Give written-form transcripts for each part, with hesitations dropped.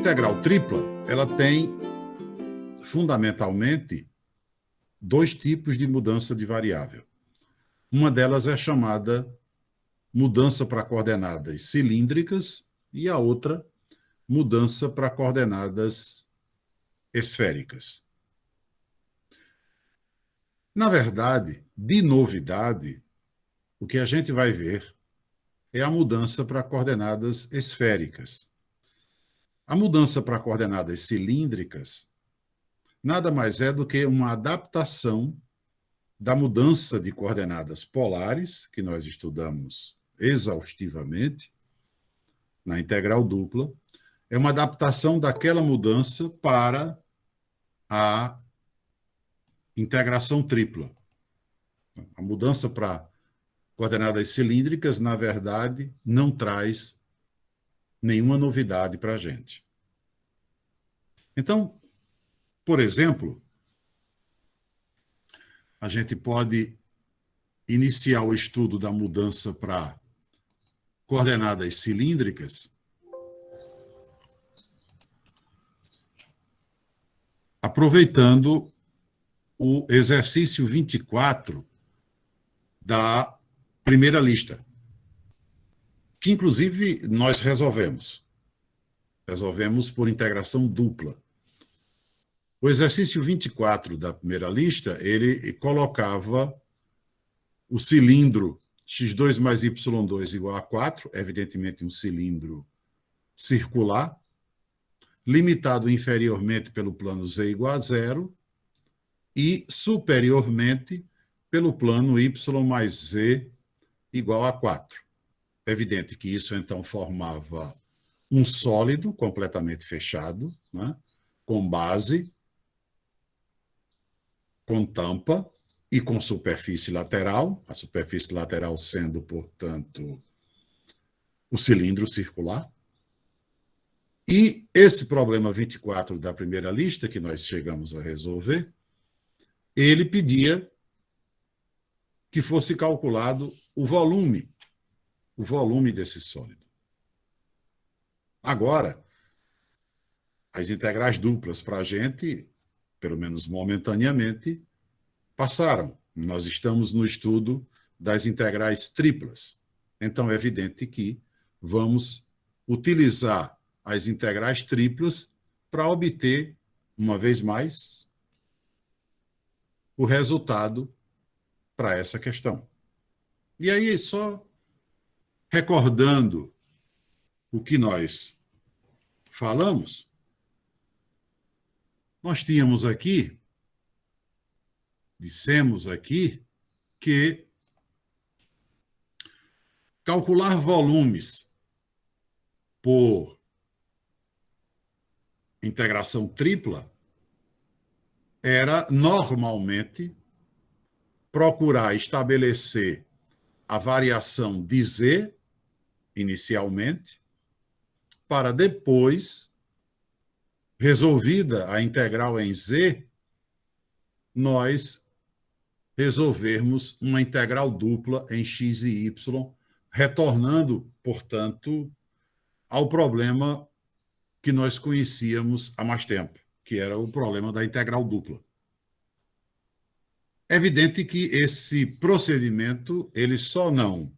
integral tripla, ela tem fundamentalmente dois tipos de mudança de variável. Uma delas é chamada mudança para coordenadas cilíndricas e a outra mudança para coordenadas esféricas. Na verdade, de novidade, o que a gente vai ver é a mudança para coordenadas esféricas. A mudança para coordenadas cilíndricas nada mais é do que uma adaptação da mudança de coordenadas polares, que nós estudamos exaustivamente na integral dupla, é uma adaptação daquela mudança para a integração tripla. A mudança para coordenadas cilíndricas, na verdade, não traz nenhuma novidade para a gente. Então, por exemplo, a gente pode iniciar o estudo da mudança para coordenadas cilíndricas aproveitando o exercício 24 da primeira lista, que inclusive nós resolvemos. Resolvemos por integração dupla. O exercício 24 da primeira lista, ele colocava o cilindro x2 mais y2 igual a 4, evidentemente um cilindro circular, limitado inferiormente pelo plano z igual a 0 e superiormente pelo plano y mais z igual a 4. É evidente que isso, então, formava um sólido completamente fechado, né, com base, com tampa e com superfície lateral, a superfície lateral sendo, portanto, o cilindro circular. E esse problema 24 da primeira lista, que nós chegamos a resolver, ele pedia que fosse calculado o volume desse sólido. Agora, as integrais duplas para a gente, pelo menos momentaneamente, passaram. Nós estamos no estudo das integrais triplas. Então, é evidente que vamos utilizar as integrais triplas para obter, uma vez mais, o resultado para essa questão. E aí, só recordando o que nós falamos, nós tínhamos aqui, dissemos aqui, que calcular volumes por integração tripla era, normalmente, procurar estabelecer a variação de z, inicialmente, para depois, resolvida a integral em z, nós resolvermos uma integral dupla em x e y, retornando, portanto, ao problema que nós conhecíamos há mais tempo, que era o problema da integral dupla. É evidente que esse procedimento ele só não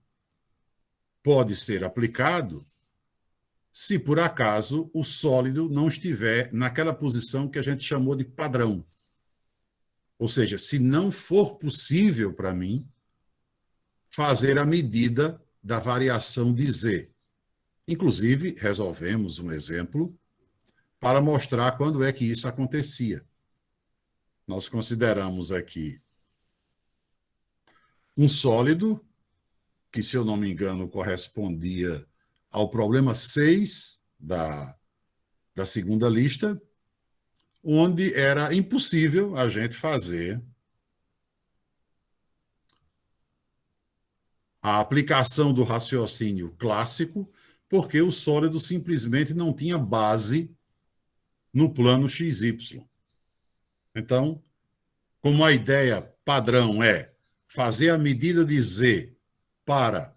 pode ser aplicado se, por acaso, o sólido não estiver naquela posição que a gente chamou de padrão. Ou seja, se não for possível para mim fazer a medida da variação de z. Inclusive, resolvemos um exemplo para mostrar quando é que isso acontecia. Nós consideramos aqui um sólido, que, se eu não me engano, correspondia ao problema 6 da segunda lista, onde era impossível a gente fazer a aplicação do raciocínio clássico, porque o sólido simplesmente não tinha base no plano XY. Então, como a ideia padrão é fazer a medida de z para,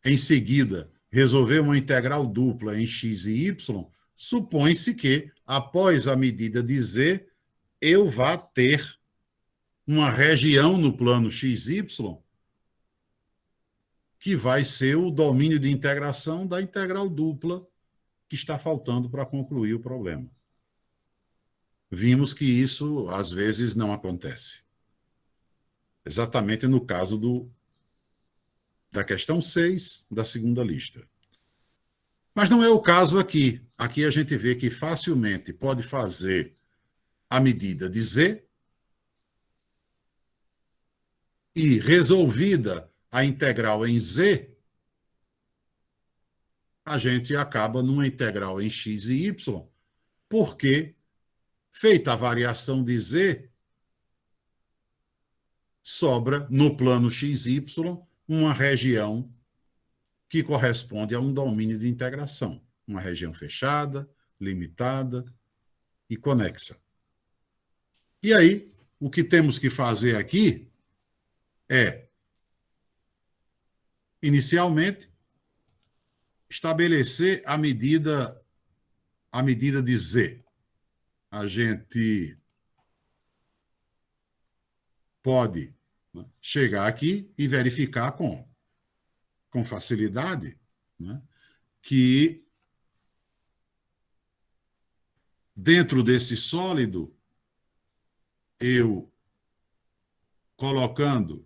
em seguida, resolver uma integral dupla em x e y, supõe-se que, após a medida de z, eu vá ter uma região no plano XY que vai ser o domínio de integração da integral dupla que está faltando para concluir o problema. Vimos que isso, às vezes, não acontece. Exatamente no caso da questão 6 da segunda lista. Mas não é o caso aqui. Aqui a gente vê que facilmente pode fazer a medida de z e, resolvida a integral em z, a gente acaba numa integral em x e y, porque, feita a variação de z, sobra no plano XY uma região que corresponde a um domínio de integração, uma região fechada, limitada e conexa. E aí, o que temos que fazer aqui é, inicialmente, estabelecer a medida de z. A gente pode, né, chegar aqui e verificar com facilidade, né, que dentro desse sólido, eu colocando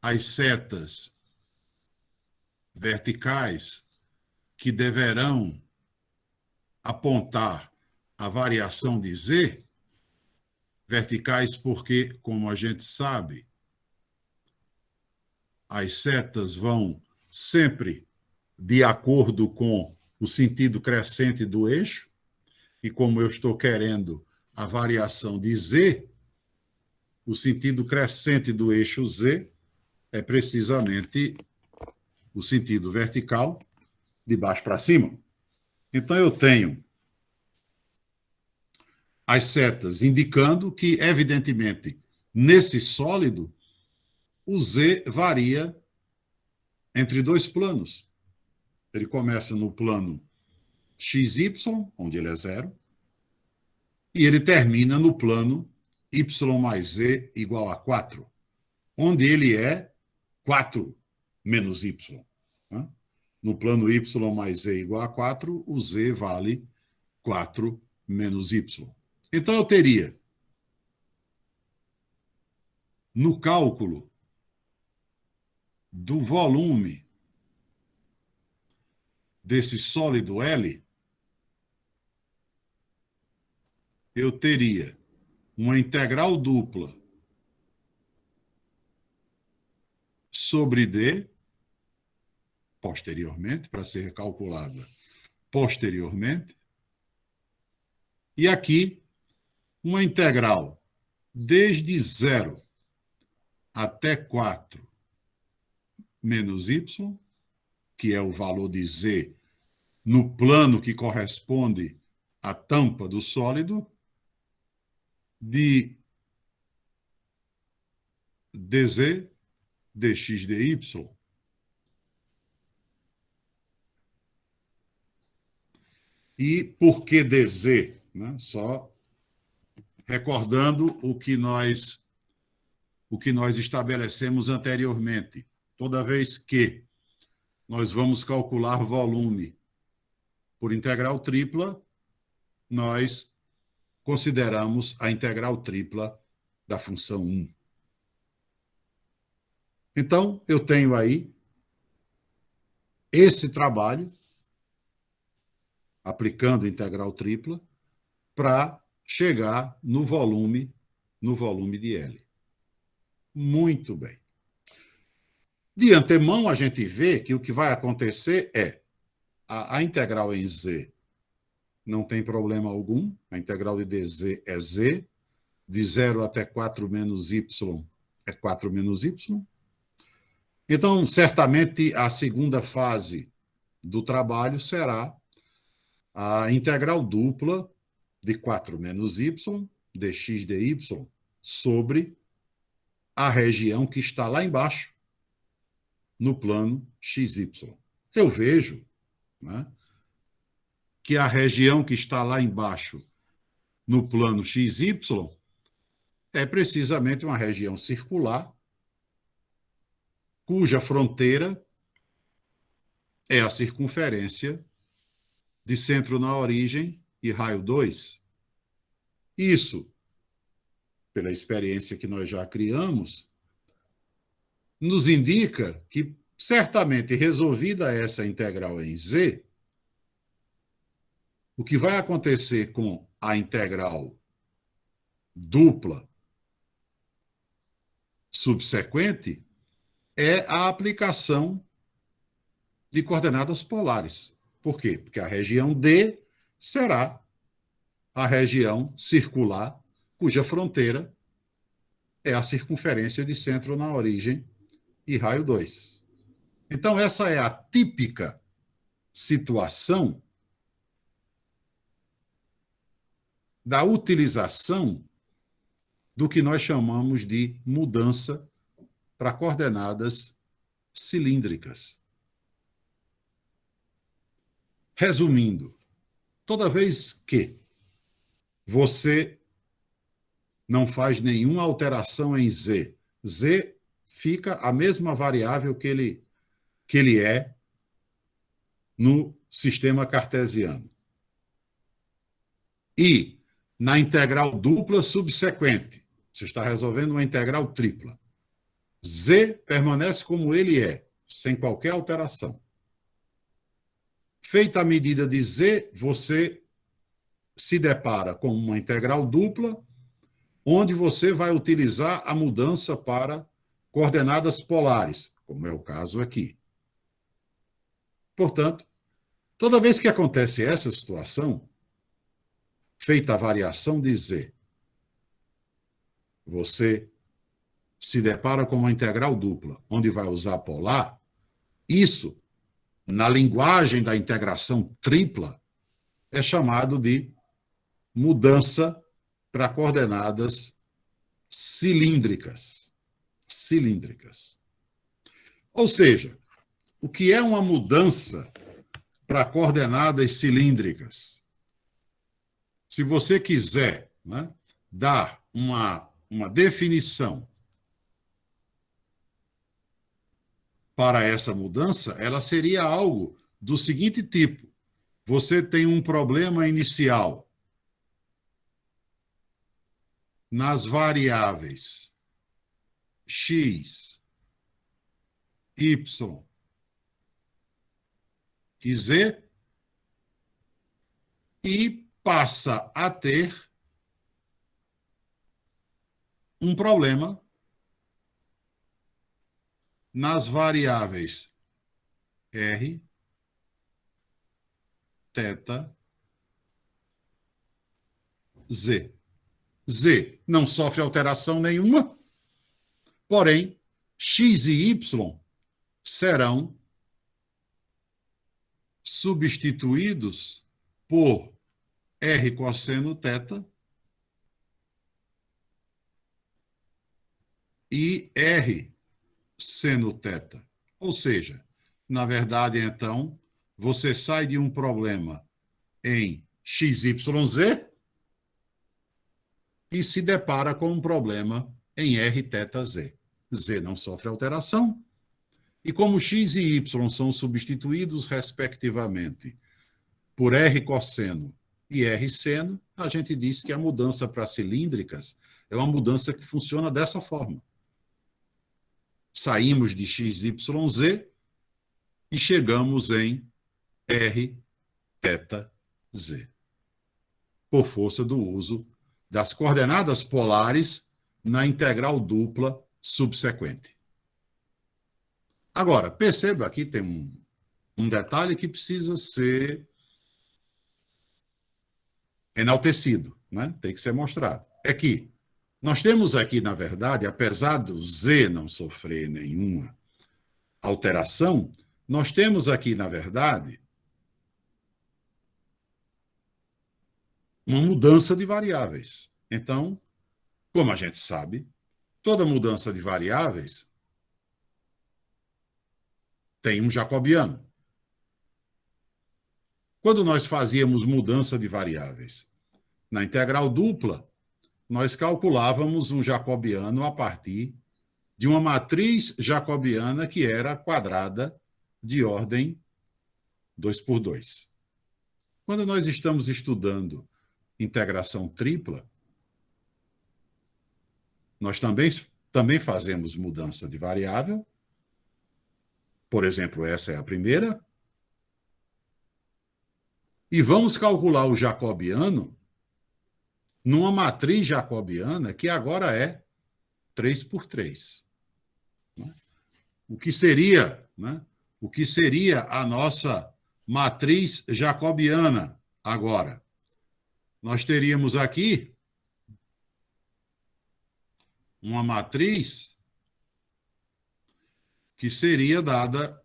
as setas verticais que deverão apontar a variação de z, verticais porque, como a gente sabe, as setas vão sempre de acordo com o sentido crescente do eixo, e como eu estou querendo a variação de z, o sentido crescente do eixo z é precisamente o sentido vertical, de baixo para cima. Então, eu tenho as setas indicando que, evidentemente, nesse sólido, o z varia entre dois planos. Ele começa no plano XY, onde ele é zero, e ele termina no plano y mais z igual a 4, onde ele é 4 menos y. Né? No plano y mais z igual a 4, o z vale 4 menos y. Então, eu teria, no cálculo do volume desse sólido L, eu teria uma integral dupla sobre D, posteriormente, para ser calculada posteriormente, e aqui uma integral desde 0 até 4 menos y, que é o valor de z no plano que corresponde à tampa do sólido, de dz, dx, dy. E por que dz? Né? Só recordando o que nós estabelecemos anteriormente. Toda vez que nós vamos calcular volume por integral tripla, nós consideramos a integral tripla da função 1. Então, eu tenho aí esse trabalho, aplicando integral tripla, para chegar no volume de L. Muito bem. De antemão, a gente vê que o que vai acontecer é a integral em z não tem problema algum, a integral de dz é z, de 0 até 4 menos y é 4 menos y. Então, certamente, a segunda fase do trabalho será a integral dupla de 4 menos y, dx dy, sobre a região que está lá embaixo, no plano XY. Eu vejo, né, que a região que está lá embaixo, no plano XY, é precisamente uma região circular, cuja fronteira é a circunferência de centro na origem e raio 2. Isso, pela experiência que nós já criamos, nos indica que, certamente, resolvida essa integral em Z, o que vai acontecer com a integral dupla subsequente é a aplicação de coordenadas polares. Por quê? Porque a região D será a região circular cuja fronteira é a circunferência de centro na origem e raio 2. Então, essa é a típica situação da utilização do que nós chamamos de mudança para coordenadas cilíndricas. Resumindo, toda vez que você não faz nenhuma alteração em Z, Z fica a mesma variável que ele é no sistema cartesiano. E na integral dupla subsequente, você está resolvendo uma integral tripla. Z permanece como ele é, sem qualquer alteração. Feita a medida de Z, você se depara com uma integral dupla, onde você vai utilizar a mudança para coordenadas polares, como é o caso aqui. Portanto, toda vez que acontece essa situação, feita a variação de Z, você se depara com uma integral dupla, onde vai usar polar, isso, na linguagem da integração tripla, é chamado de mudança para coordenadas cilíndricas. Cilíndricas. Ou seja, o que é uma mudança para coordenadas cilíndricas? Se você quiser, né, dar uma definição para essa mudança, ela seria algo do seguinte tipo: você tem um problema inicial nas variáveis x, y e z, e passa a ter um problema nas variáveis r, θ, z. Z não sofre alteração nenhuma, porém, x e y serão substituídos por r cosseno θ e r seno θ. Ou seja, na verdade, então, você sai de um problema em XYZ e se depara com um problema em R, θ, Z. Z não sofre alteração. E como x e y são substituídos, respectivamente, por R cosseno e R seno, a gente diz que a mudança para cilíndricas é uma mudança que funciona dessa forma. Saímos de XYZ e chegamos em R, θ, Z, por força do uso das coordenadas polares na integral dupla subsequente. Agora, perceba aqui, tem um detalhe que precisa ser enaltecido, né? Tem que ser mostrado. É que nós temos aqui, na verdade, apesar do Z não sofrer nenhuma alteração, nós temos aqui, na verdade, uma mudança de variáveis. Então, como a gente sabe, toda mudança de variáveis tem um jacobiano. Quando nós fazíamos mudança de variáveis na integral dupla, nós calculávamos um jacobiano a partir de uma matriz jacobiana que era quadrada de ordem 2 por 2. Quando nós estamos estudando integração tripla, nós também fazemos mudança de variável. Por exemplo, essa é a primeira. E vamos calcular o jacobiano numa matriz jacobiana que agora é 3 por 3. O que seria, né? O que seria a nossa matriz jacobiana agora? Nós teríamos aqui uma matriz que seria dada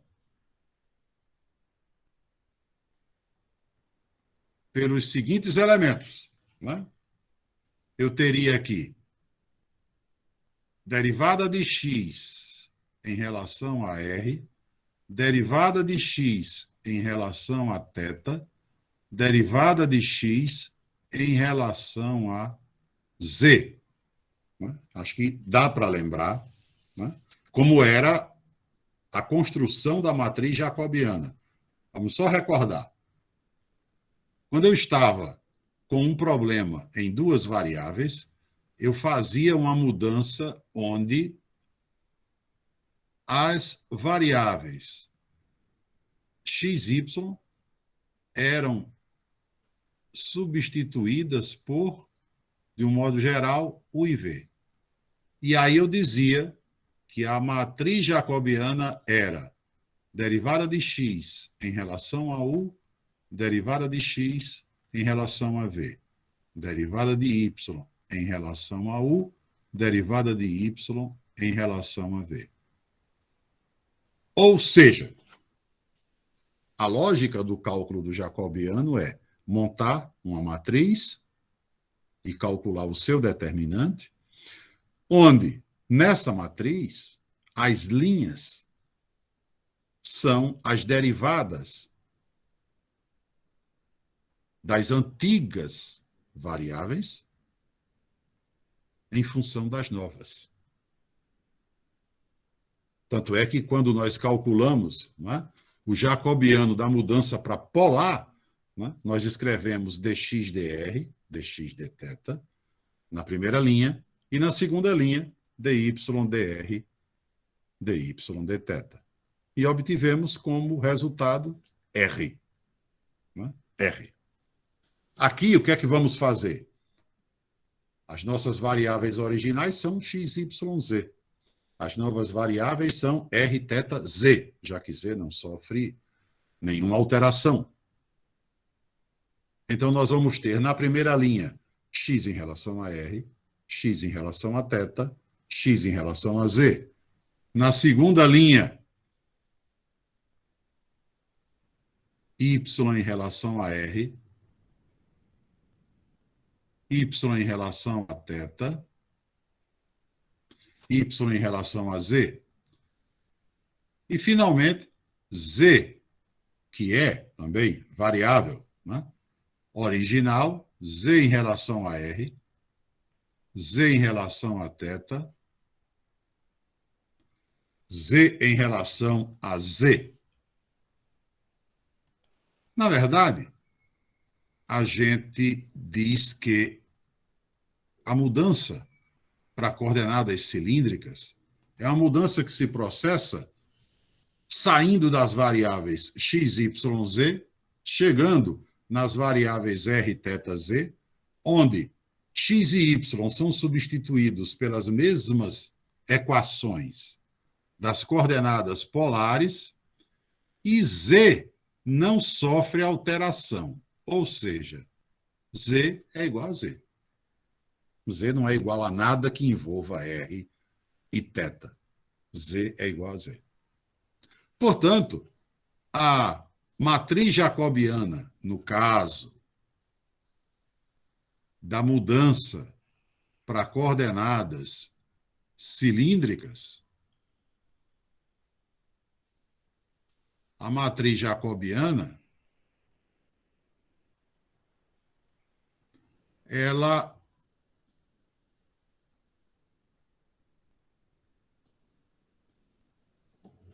pelos seguintes elementos, né? Eu teria aqui derivada de x em relação a r, derivada de x em relação a θ, derivada de x em relação a z. Né? Acho que dá para lembrar, né, como era a construção da matriz jacobiana. Vamos só recordar. Quando eu estava com um problema em duas variáveis, eu fazia uma mudança onde as variáveis x, y eram substituídas por, de um modo geral, u e v. E aí eu dizia que a matriz jacobiana era derivada de x em relação a u, derivada de x em relação a v, derivada de y em relação a u, derivada de y em relação a v. Ou seja, a lógica do cálculo do jacobiano é montar uma matriz e calcular o seu determinante, onde, nessa matriz, as linhas são as derivadas das antigas variáveis em função das novas. Tanto é que quando nós calculamos, né, o jacobiano da mudança para polar, né, nós escrevemos dx dr, dx dθ, na primeira linha, e na segunda linha, dy dr, dy dθ. E obtivemos como resultado R. Né? R. Aqui, o que é que vamos fazer? As nossas variáveis originais são x, y, z. As novas variáveis são r, θ, z, já que z não sofre nenhuma alteração. Então, nós vamos ter, na primeira linha, x em relação a r, x em relação a θ, x em relação a z. Na segunda linha, y em relação a r, y em relação a θ, y em relação a z. E, finalmente, z, que é também variável, né, original, z em relação a r, z em relação a θ, z em relação a z. Na verdade, a gente diz que a mudança para coordenadas cilíndricas é uma mudança que se processa saindo das variáveis x, y, z, chegando nas variáveis r, θ, z, onde x e y são substituídos pelas mesmas equações das coordenadas polares e z não sofre alteração, ou seja, z é igual a z. Z não é igual a nada que envolva R e θ. Z é igual a Z. Portanto, a matriz jacobiana, no caso da mudança para coordenadas cilíndricas, a matriz jacobiana ela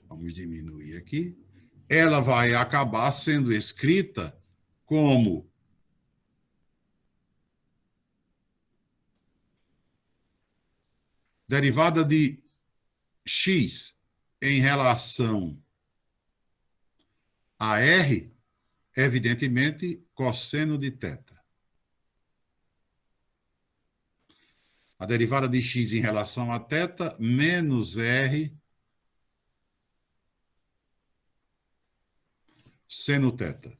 vamos diminuir aqui, ela vai acabar sendo escrita como derivada de x em relação a r, evidentemente, cosseno de θ. A derivada de x em relação a θ menos r seno θ.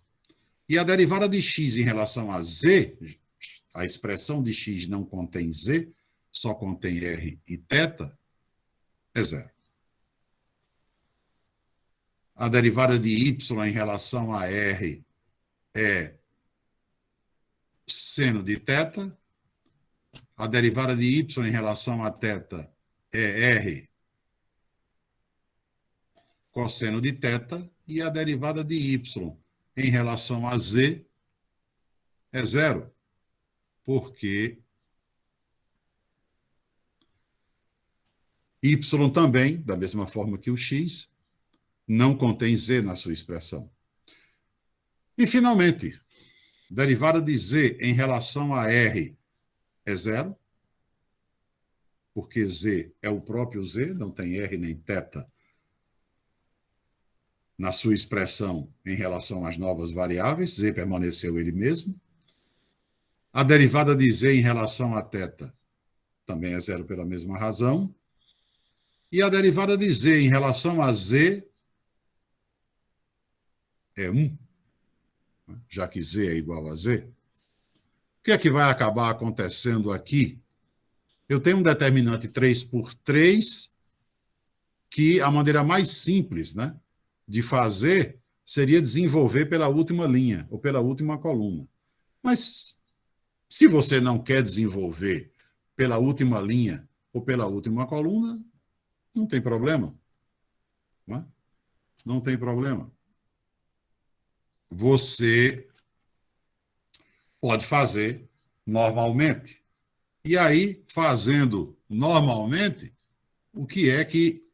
E a derivada de x em relação a z, a expressão de x não contém z, só contém r e θ, é zero. A derivada de y em relação a r é seno de θ. A derivada de y em relação a θ é r cosseno de θ. E a derivada de y em relação a z é zero, porque y também, da mesma forma que o x, não contém z na sua expressão. E, finalmente, derivada de z em relação a r é zero, porque z é o próprio z, não tem r nem θ na sua expressão em relação às novas variáveis, z permaneceu ele mesmo. A derivada de z em relação a θ também é zero pela mesma razão. E a derivada de z em relação a z é 1, já que z é igual a z. O que é que vai acabar acontecendo aqui? Eu tenho um determinante 3 por 3, que a maneira mais simples, né, de fazer seria desenvolver pela última linha ou pela última coluna. Mas se você não quer desenvolver pela última linha ou pela última coluna, não tem problema. Não é? Não tem problema. Você pode fazer normalmente. E aí, fazendo normalmente, o que é que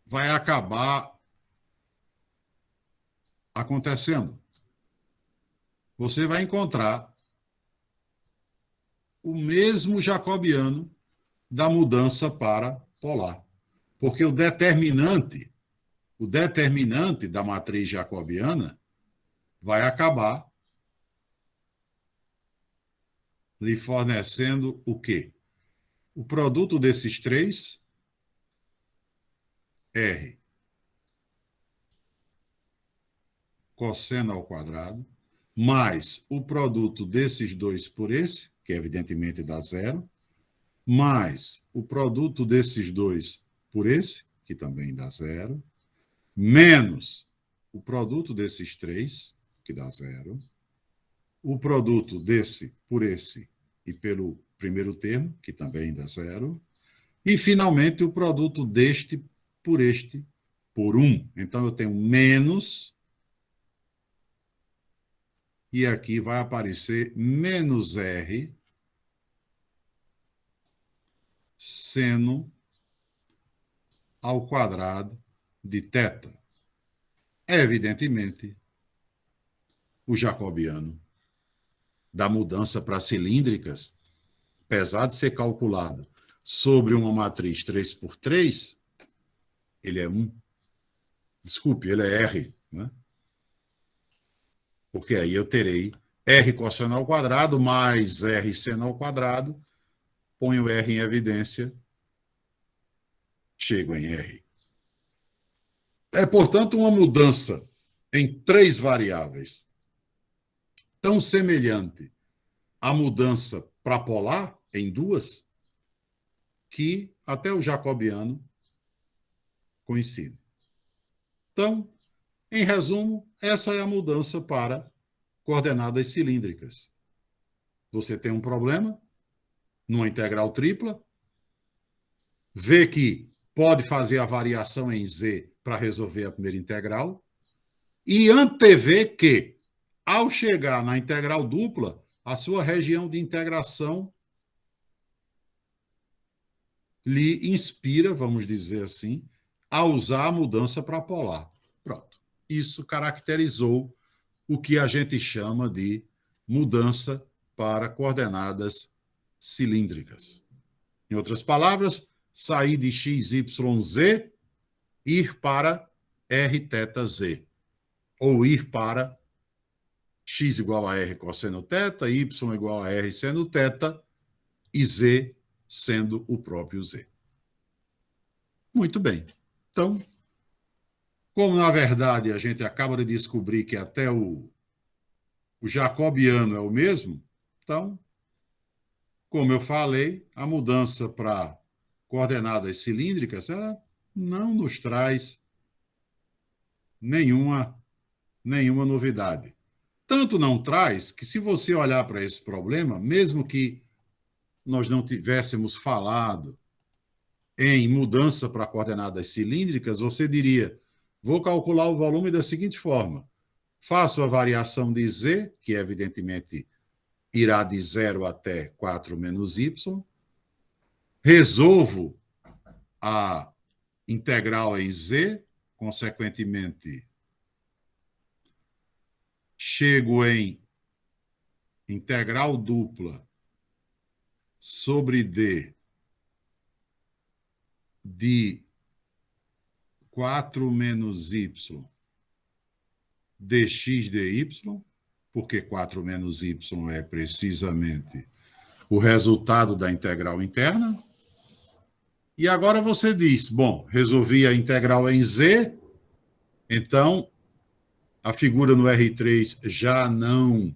vai acabar acontecendo? Você vai encontrar o mesmo jacobiano da mudança para polar. Porque o determinante da matriz jacobiana vai acabar lhe fornecendo o quê? O produto desses três, R cosseno ao quadrado, mais o produto desses dois por esse, que evidentemente dá zero, mais o produto desses dois por esse, que também dá zero, menos o produto desses três, que dá zero, o produto desse por esse e pelo primeiro termo, que também dá zero, e, finalmente, o produto deste por este por 1. Então, eu tenho menos, e aqui vai aparecer menos R seno ao quadrado de θ. É, evidentemente, o jacobiano da mudança para cilíndricas, apesar de ser calculado sobre uma matriz 3 por 3, ele é 1. Desculpe, ele é R, né? Porque aí eu terei R cosseno ao quadrado mais R seno ao quadrado, ponho R em evidência, chego em R. É, portanto, uma mudança em 3 variáveis tão semelhante à mudança para polar em 2, que até o jacobiano coincide. Então, em resumo, essa é a mudança para coordenadas cilíndricas. Você tem um problema numa integral tripla, vê que pode fazer a variação em z para resolver a primeira integral e antevê que, ao chegar na integral dupla, a sua região de integração lhe inspira, vamos dizer assim, a usar a mudança para polar. Pronto. Isso caracterizou o que a gente chama de mudança para coordenadas cilíndricas. Em outras palavras, sair de x, y, z, ir para r, θ, z. Ou ir para x igual a r cosseno θ, y igual a r seno θ, e z sendo o próprio z. Muito bem. Então, como na verdade a gente acaba de descobrir que até o jacobiano é o mesmo, então, como eu falei, a mudança para coordenadas cilíndricas ela não nos traz nenhuma novidade. Tanto não traz que, se você olhar para esse problema, mesmo que nós não tivéssemos falado em mudança para coordenadas cilíndricas, você diria: vou calcular o volume da seguinte forma. Faço a variação de z, que evidentemente irá de 0 até 4 menos y, resolvo a integral em z, consequentemente, chego em integral dupla sobre d de 4 menos y dx dy, porque 4 menos y é precisamente o resultado da integral interna. E agora você diz, bom, resolvi a integral em z, então a figura no R3 já não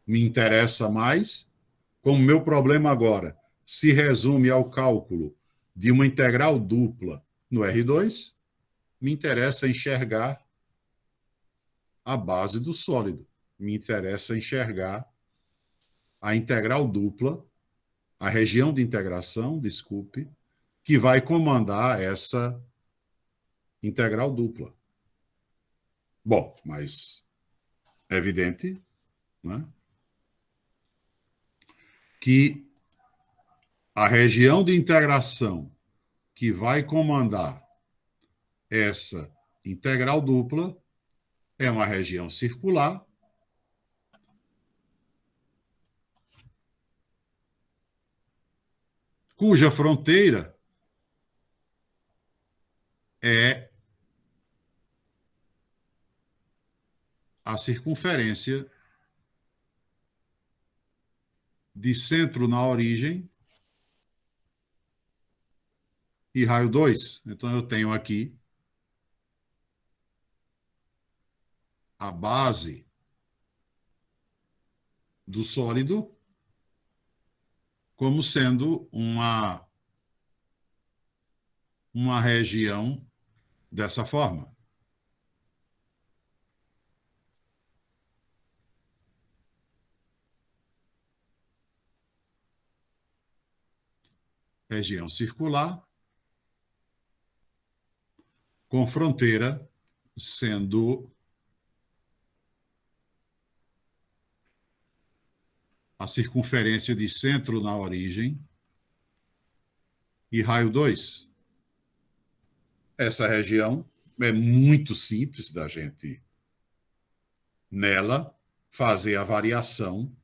me interessa mais. Como meu problema agora se resume ao cálculo de uma integral dupla no R2, me interessa enxergar a base do sólido. Me interessa enxergar a integral dupla, a região de integração, desculpe, que vai comandar essa integral dupla. Bom, mas é evidente, né, que a região de integração que vai comandar essa integral dupla é uma região circular cuja fronteira é a circunferência de centro na origem e raio 2. Então, eu tenho aqui a base do sólido como sendo uma região dessa forma. Região circular com fronteira sendo a circunferência de centro na origem e raio 2. Essa região é muito simples da gente, nela, fazer a variação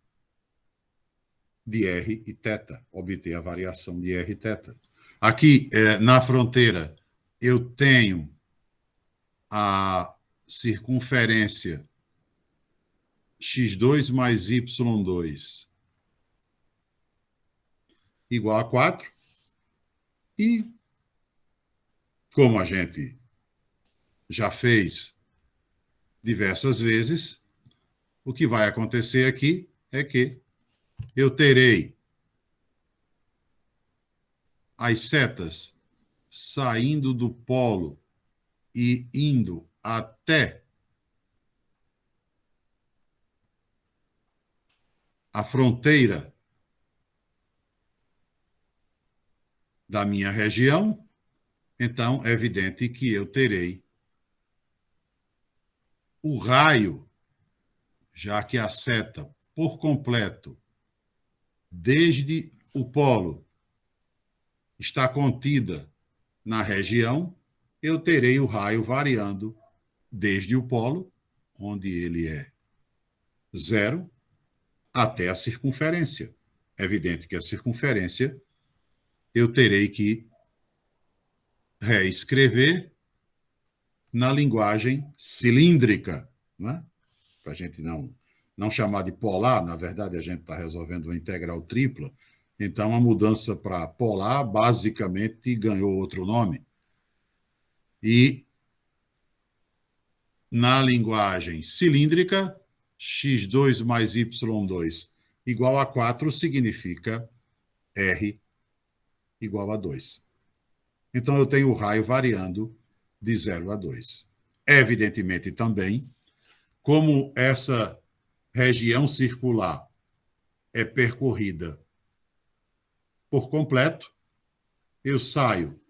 de R e θ, obter a variação de R e θ. Aqui, na fronteira, eu tenho a circunferência x2 mais y2 igual a 4. E, como a gente já fez diversas vezes, o que vai acontecer aqui é que eu terei as setas saindo do polo e indo até a fronteira da minha região. Então, é evidente que eu terei o raio, já que a seta por completo, desde o polo, está contida na região, eu terei o raio variando desde o polo, onde ele é zero, até a circunferência. É evidente que a circunferência eu terei que reescrever na linguagem cilíndrica, né? Para a gente não chamar de polar, na verdade a gente está resolvendo uma integral tripla, então a mudança para polar basicamente ganhou outro nome. E na linguagem cilíndrica, x2 mais y2 igual a 4 significa r igual a 2. Então eu tenho o raio variando de 0 a 2. Evidentemente também, como essa região circular é percorrida por completo, eu saio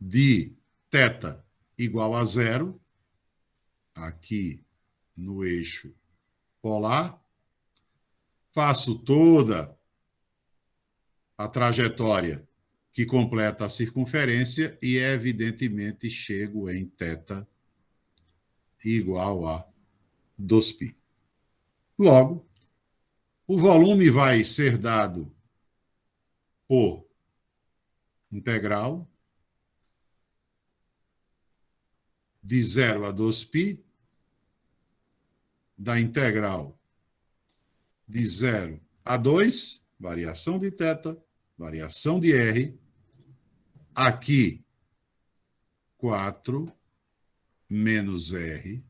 de θ igual a 0, aqui no eixo polar, faço toda a trajetória que completa a circunferência e, evidentemente, chego em θ igual a 2π. Logo, o volume vai ser dado por integral de 0 a 2π, da integral de 0 a 2, variação de θ, variação de r, aqui 4 menos r,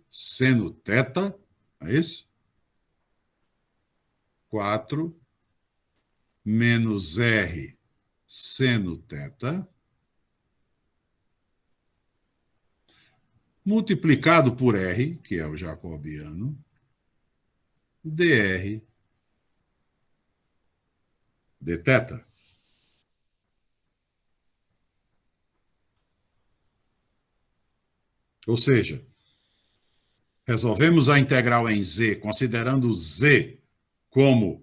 seno θ, é isso? 4 menos r, seno θ, multiplicado por r, que é o jacobiano, dr dθ. Ou seja, resolvemos a integral em z, considerando z como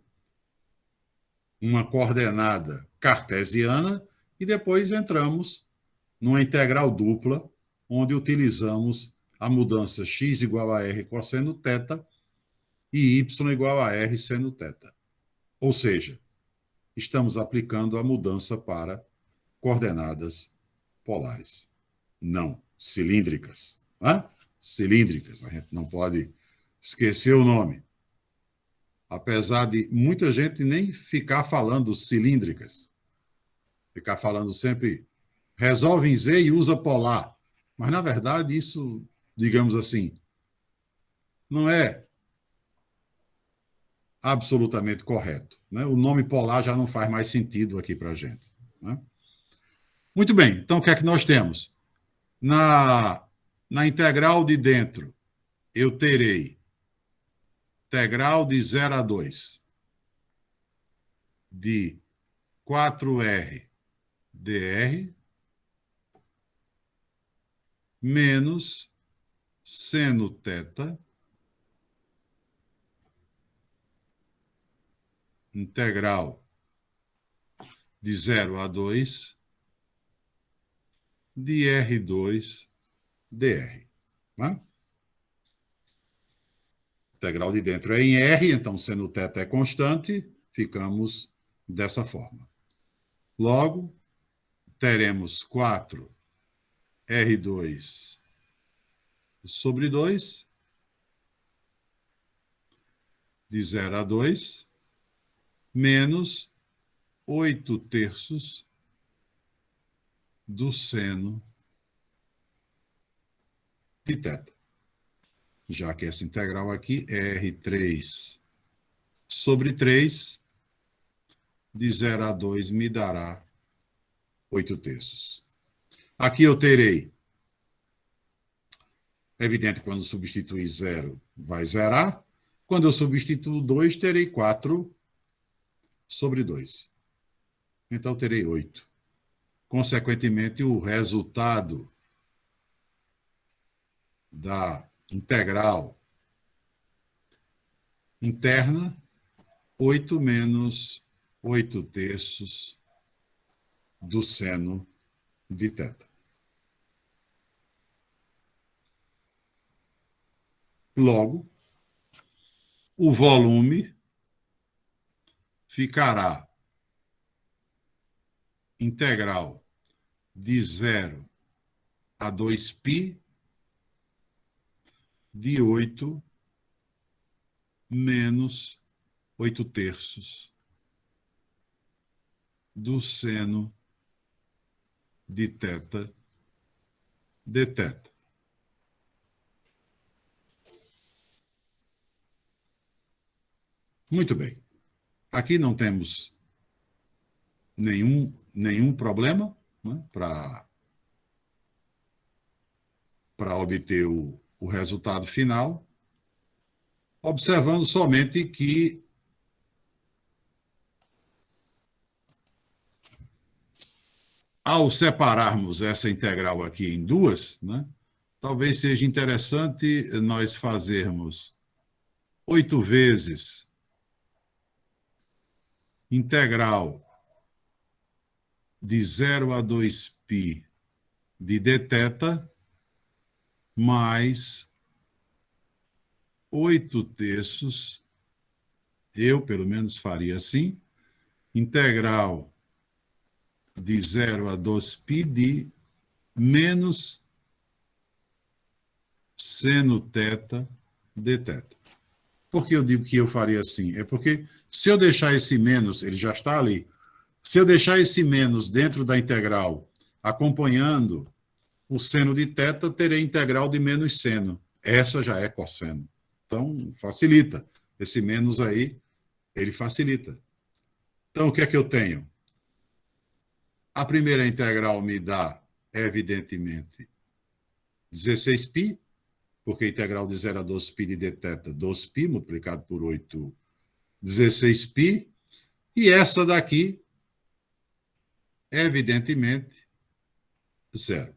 uma coordenada cartesiana, e depois entramos numa integral dupla, onde utilizamos a mudança x igual a r cosseno θ e y igual a r seno θ. Ou seja, estamos aplicando a mudança para coordenadas polares, não cilíndricas. Né? Cilíndricas, a gente não pode esquecer o nome. Apesar de muita gente nem ficar falando cilíndricas, ficar falando sempre resolve em Z e usa polar. Mas, na verdade, isso, digamos assim, não é absolutamente correto. Né? O nome polar já não faz mais sentido aqui para a gente. Né? Muito bem, então o que é que nós temos? Na integral de dentro, eu terei integral de 0 a 2 de 4r dr menos seno θ integral de 0 a 2 de R2 dr. Né? Integral de dentro é em R, então seno θ é constante, ficamos dessa forma. Logo, teremos 4 R2 sobre 2, de 0 a 2, menos 8 terços do seno de θ. Já que essa integral aqui é R3 sobre 3, de 0 a 2 me dará 8 terços. Aqui eu terei, é evidente, quando substituir 0, vai zerar. Quando eu substituo 2, terei 4 sobre 2. Então, terei 8. Consequentemente, o resultado da integral interna, 8 menos 8/3 do seno de θ. Logo, o volume ficará integral de 0 a 2π de 8 menos 8/3 do seno de θ dθ. Muito bem. Aqui não temos nenhum problema, né, para obter o resultado final, observando somente que ao separarmos essa integral aqui em duas, né, talvez seja interessante nós fazermos 8 vezes integral de 0 a 2π de dθ mais 8/3, eu pelo menos faria assim, integral de 0 a 2π de menos seno θ dθ. Por que eu digo que eu faria assim? É porque se eu deixar esse menos, ele já está ali, se eu deixar esse menos dentro da integral, acompanhando o seno de θ, terei integral de menos seno. Essa já é cosseno. Então, facilita. Esse menos aí, ele facilita. Então, o que é que eu tenho? A primeira integral me dá, evidentemente, 16π, porque a integral de 0 a 12π de dθ, 12π multiplicado por 8, 16π. E essa daqui, evidentemente, zero.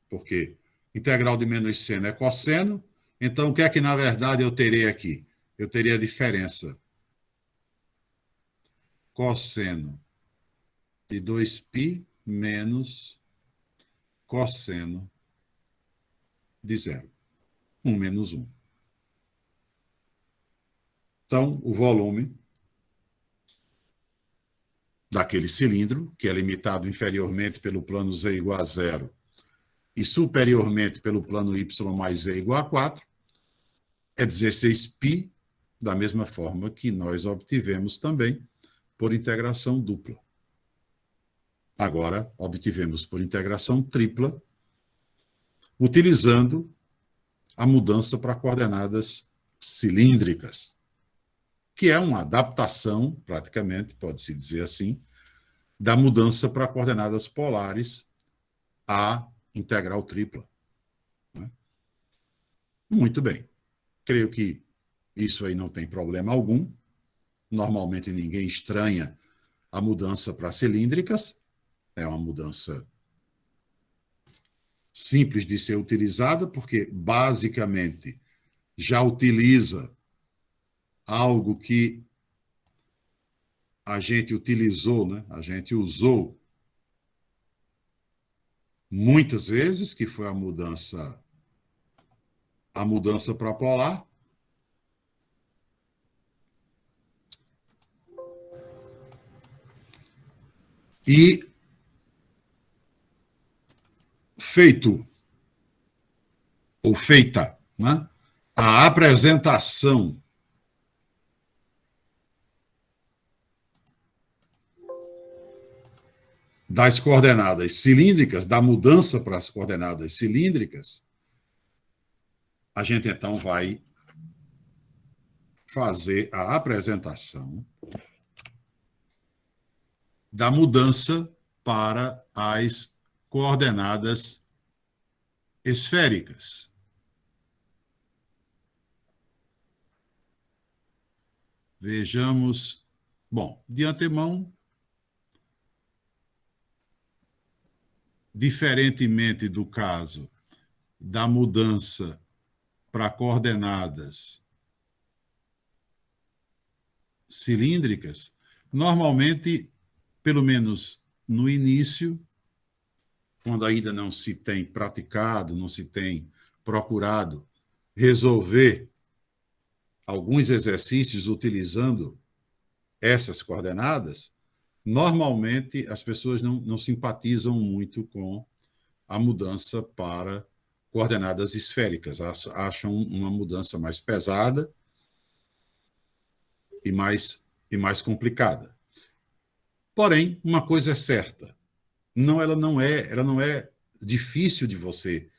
Porque integral de menos seno é cosseno. Então, o que é que, na verdade, eu terei aqui? Eu teria a diferença cosseno de 2π menos cosseno de zero. 1 menos 1. Então, o volume daquele cilindro, que é limitado inferiormente pelo plano z igual a zero e superiormente pelo plano y mais z igual a 4, é 16π, da mesma forma que nós obtivemos também por integração dupla. Agora, obtivemos por integração tripla, utilizando a mudança para coordenadas cilíndricas, que é uma adaptação, praticamente, pode-se dizer assim, da mudança para coordenadas polares à integral tripla. Muito bem. Creio que isso aí não tem problema algum. Normalmente ninguém estranha a mudança para cilíndricas. É uma mudança simples de ser utilizada, porque basicamente já utiliza algo que a gente utilizou, né? A gente usou muitas vezes, que foi a mudança para polar. E feita, né, a apresentação das coordenadas cilíndricas, da mudança para as coordenadas cilíndricas, a gente então vai fazer a apresentação da mudança para as coordenadas esféricas. Vejamos. Bom, de antemão, diferentemente do caso da mudança para coordenadas cilíndricas, normalmente, pelo menos no início, quando ainda não se tem praticado, não se tem procurado resolver alguns exercícios utilizando essas coordenadas, normalmente as pessoas não simpatizam muito com a mudança para coordenadas esféricas, acham uma mudança mais pesada e mais complicada. Porém, uma coisa é certa, ela não é difícil de você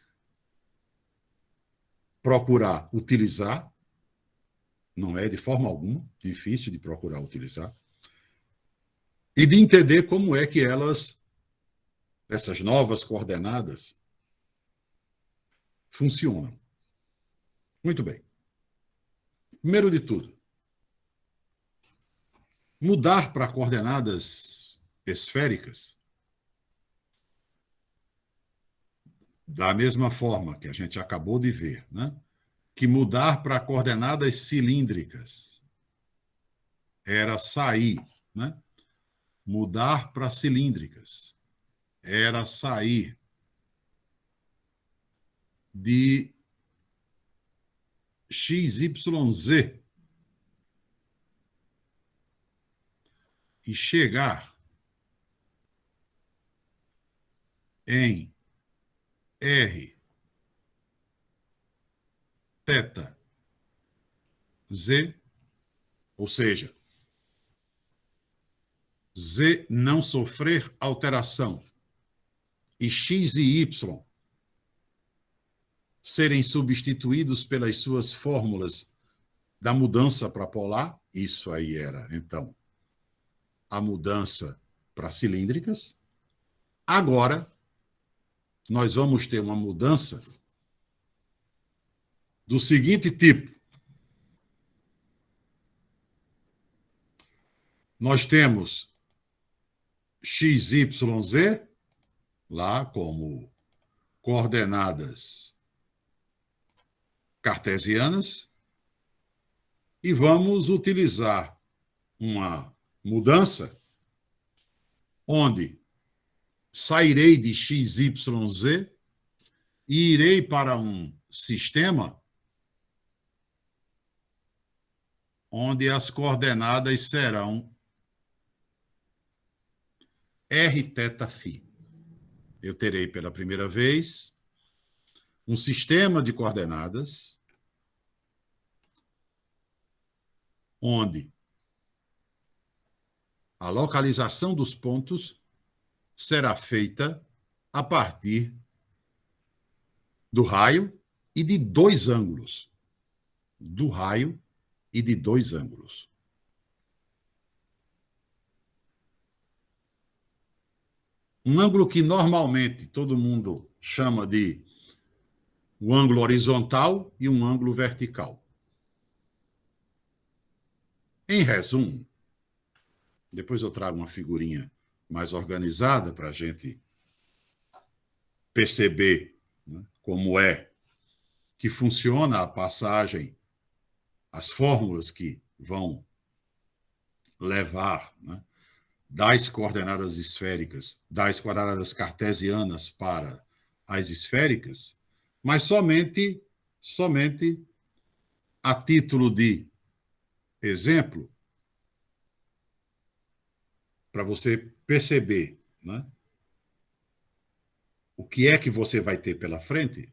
procurar utilizar, não é de forma alguma difícil de procurar utilizar, e de entender como é que essas novas coordenadas, funcionam. Muito bem. Primeiro de tudo, mudar para coordenadas esféricas, da mesma forma que a gente acabou de ver, né? Que mudar para coordenadas cilíndricas era sair, né? Mudar para cilíndricas era sair de XYZ e chegar em R, θ, Z, ou seja, Z não sofrer alteração e X e Y serem substituídos pelas suas fórmulas da mudança para polar, isso aí era, então, a mudança para cilíndricas. Agora, nós vamos ter uma mudança do seguinte tipo. Nós temos XYZ, lá como coordenadas cartesianas, e vamos utilizar uma mudança onde sairei de XYZ e irei para um sistema onde as coordenadas serão Rθφ. Eu terei pela primeira vez um sistema de coordenadas onde a localização dos pontos será feita a partir do raio e de dois ângulos. Do raio e de dois ângulos. Um ângulo que normalmente todo mundo chama de um ângulo horizontal e um ângulo vertical. Em resumo, depois eu trago uma figurinha mais organizada para a gente perceber, né, como é que funciona a passagem, as fórmulas que vão levar, né, das coordenadas esféricas, das coordenadas cartesianas para as esféricas, mas somente a título de exemplo, para você perceber, né, o que é que você vai ter pela frente.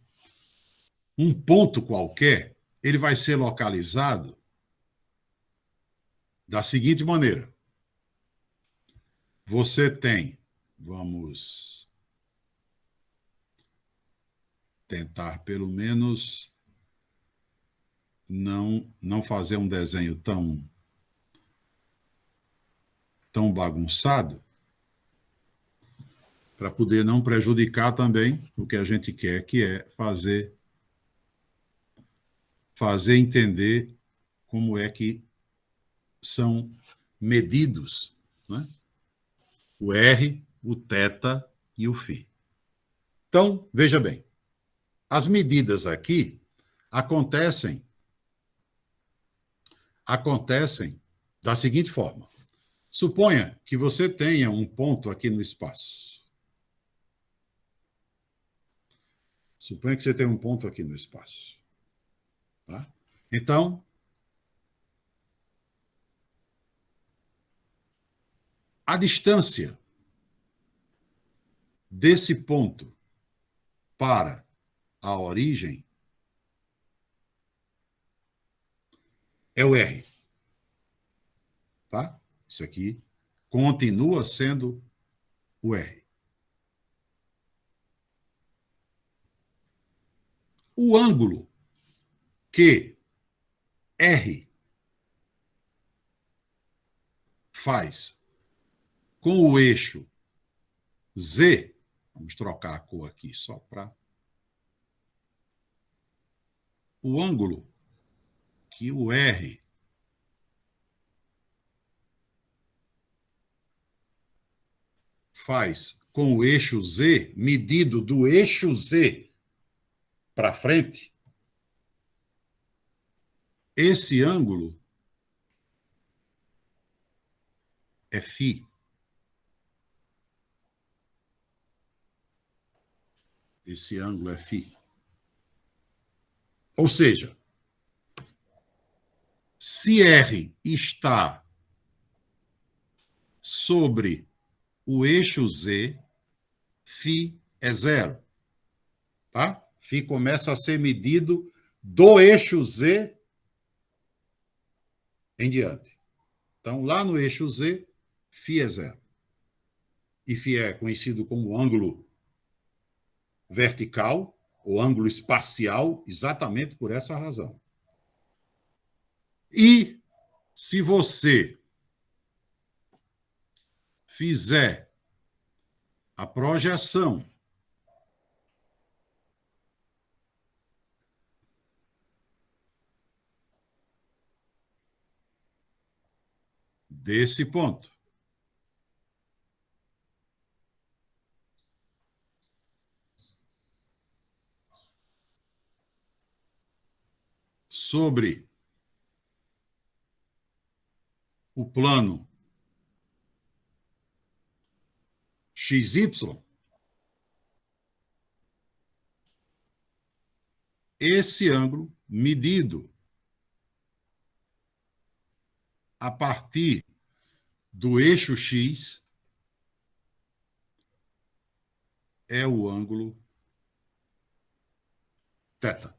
Um ponto qualquer, ele vai ser localizado da seguinte maneira. Você tem, vamos tentar pelo menos não fazer um desenho tão bagunçado, para poder não prejudicar também o que a gente quer, que é fazer entender como é que são medidos, né, o R, o θ e o φ. Então, veja bem, As medidas aqui acontecem da seguinte forma. Suponha que você tenha um ponto aqui no espaço. Suponha que você tenha um ponto aqui no espaço. Tá? Então, a distância desse ponto para a origem é o R. Tá? Isso aqui continua sendo o R. O ângulo que R faz com o eixo Z, vamos trocar a cor aqui só para... O ângulo que o R faz com o eixo Z, medido do eixo Z para frente, esse ângulo é φ. Esse ângulo é φ. Ou seja, se R está sobre o eixo Z, φ é zero. Tá? Φ começa a ser medido do eixo Z em diante. Então, lá no eixo Z, φ é zero. E φ é conhecido como ângulo vertical, ou ângulo espacial, exatamente por essa razão. E se você fizer a projeção desse ponto sobre o plano XY, esse ângulo medido a partir do eixo X é o ângulo θ.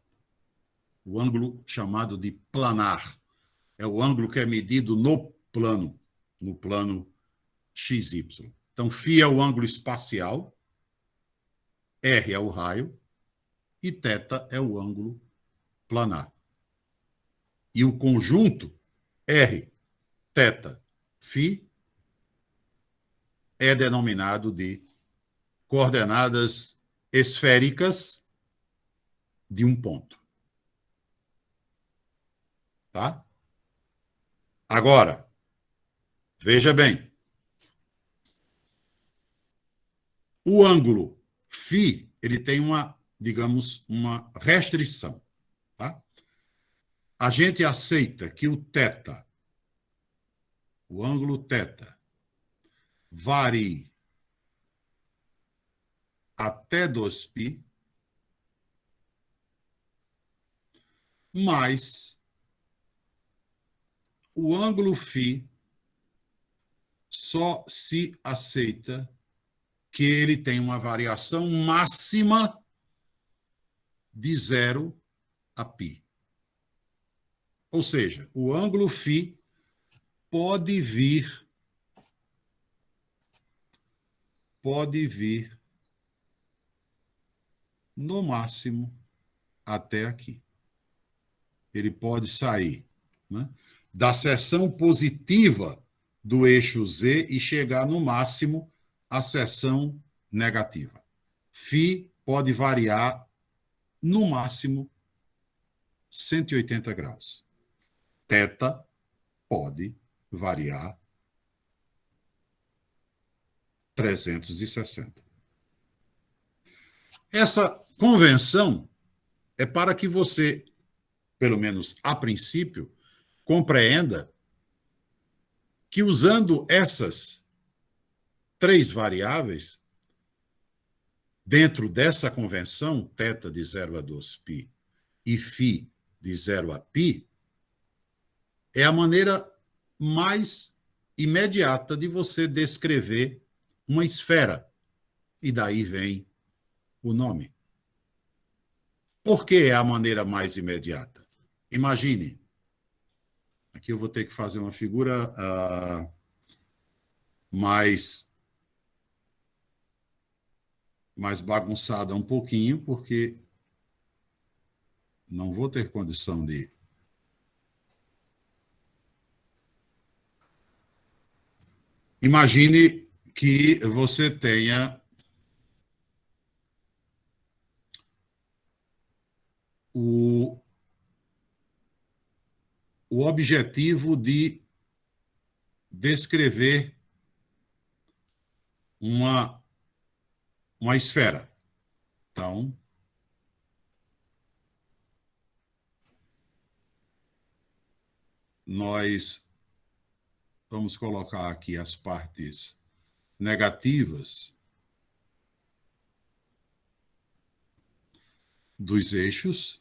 O ângulo chamado de planar. É o ângulo que é medido no plano XY. Então, φ é o ângulo espacial, R é o raio, e θ é o ângulo planar. E o conjunto R, θ, φ é denominado de coordenadas esféricas de um ponto. Tá? Agora, veja bem. O ângulo φ, ele tem uma, digamos, uma restrição. Tá? A gente aceita que o θ, o ângulo θ, varie até 2π, mas o ângulo φ só se aceita que ele tem uma variação máxima de 0 a π. Ou seja, o ângulo φ pode vir no máximo até aqui. Ele pode sair, né, da seção positiva do eixo Z e chegar no máximo à seção negativa. φ pode variar no máximo 180 graus. θ pode variar 360. Essa convenção é para que você, pelo menos a princípio, compreenda que usando essas três variáveis, dentro dessa convenção, θ de 0 a 2π e φ de 0 a π, é a maneira mais imediata de você descrever uma esfera. E daí vem o nome. Por que é a maneira mais imediata? Imagine, aqui eu vou ter que fazer uma figura mais bagunçada um pouquinho, porque não vou ter condição de... Imagine que você tenha o objetivo de descrever uma esfera. Então, nós vamos colocar aqui as partes negativas dos eixos.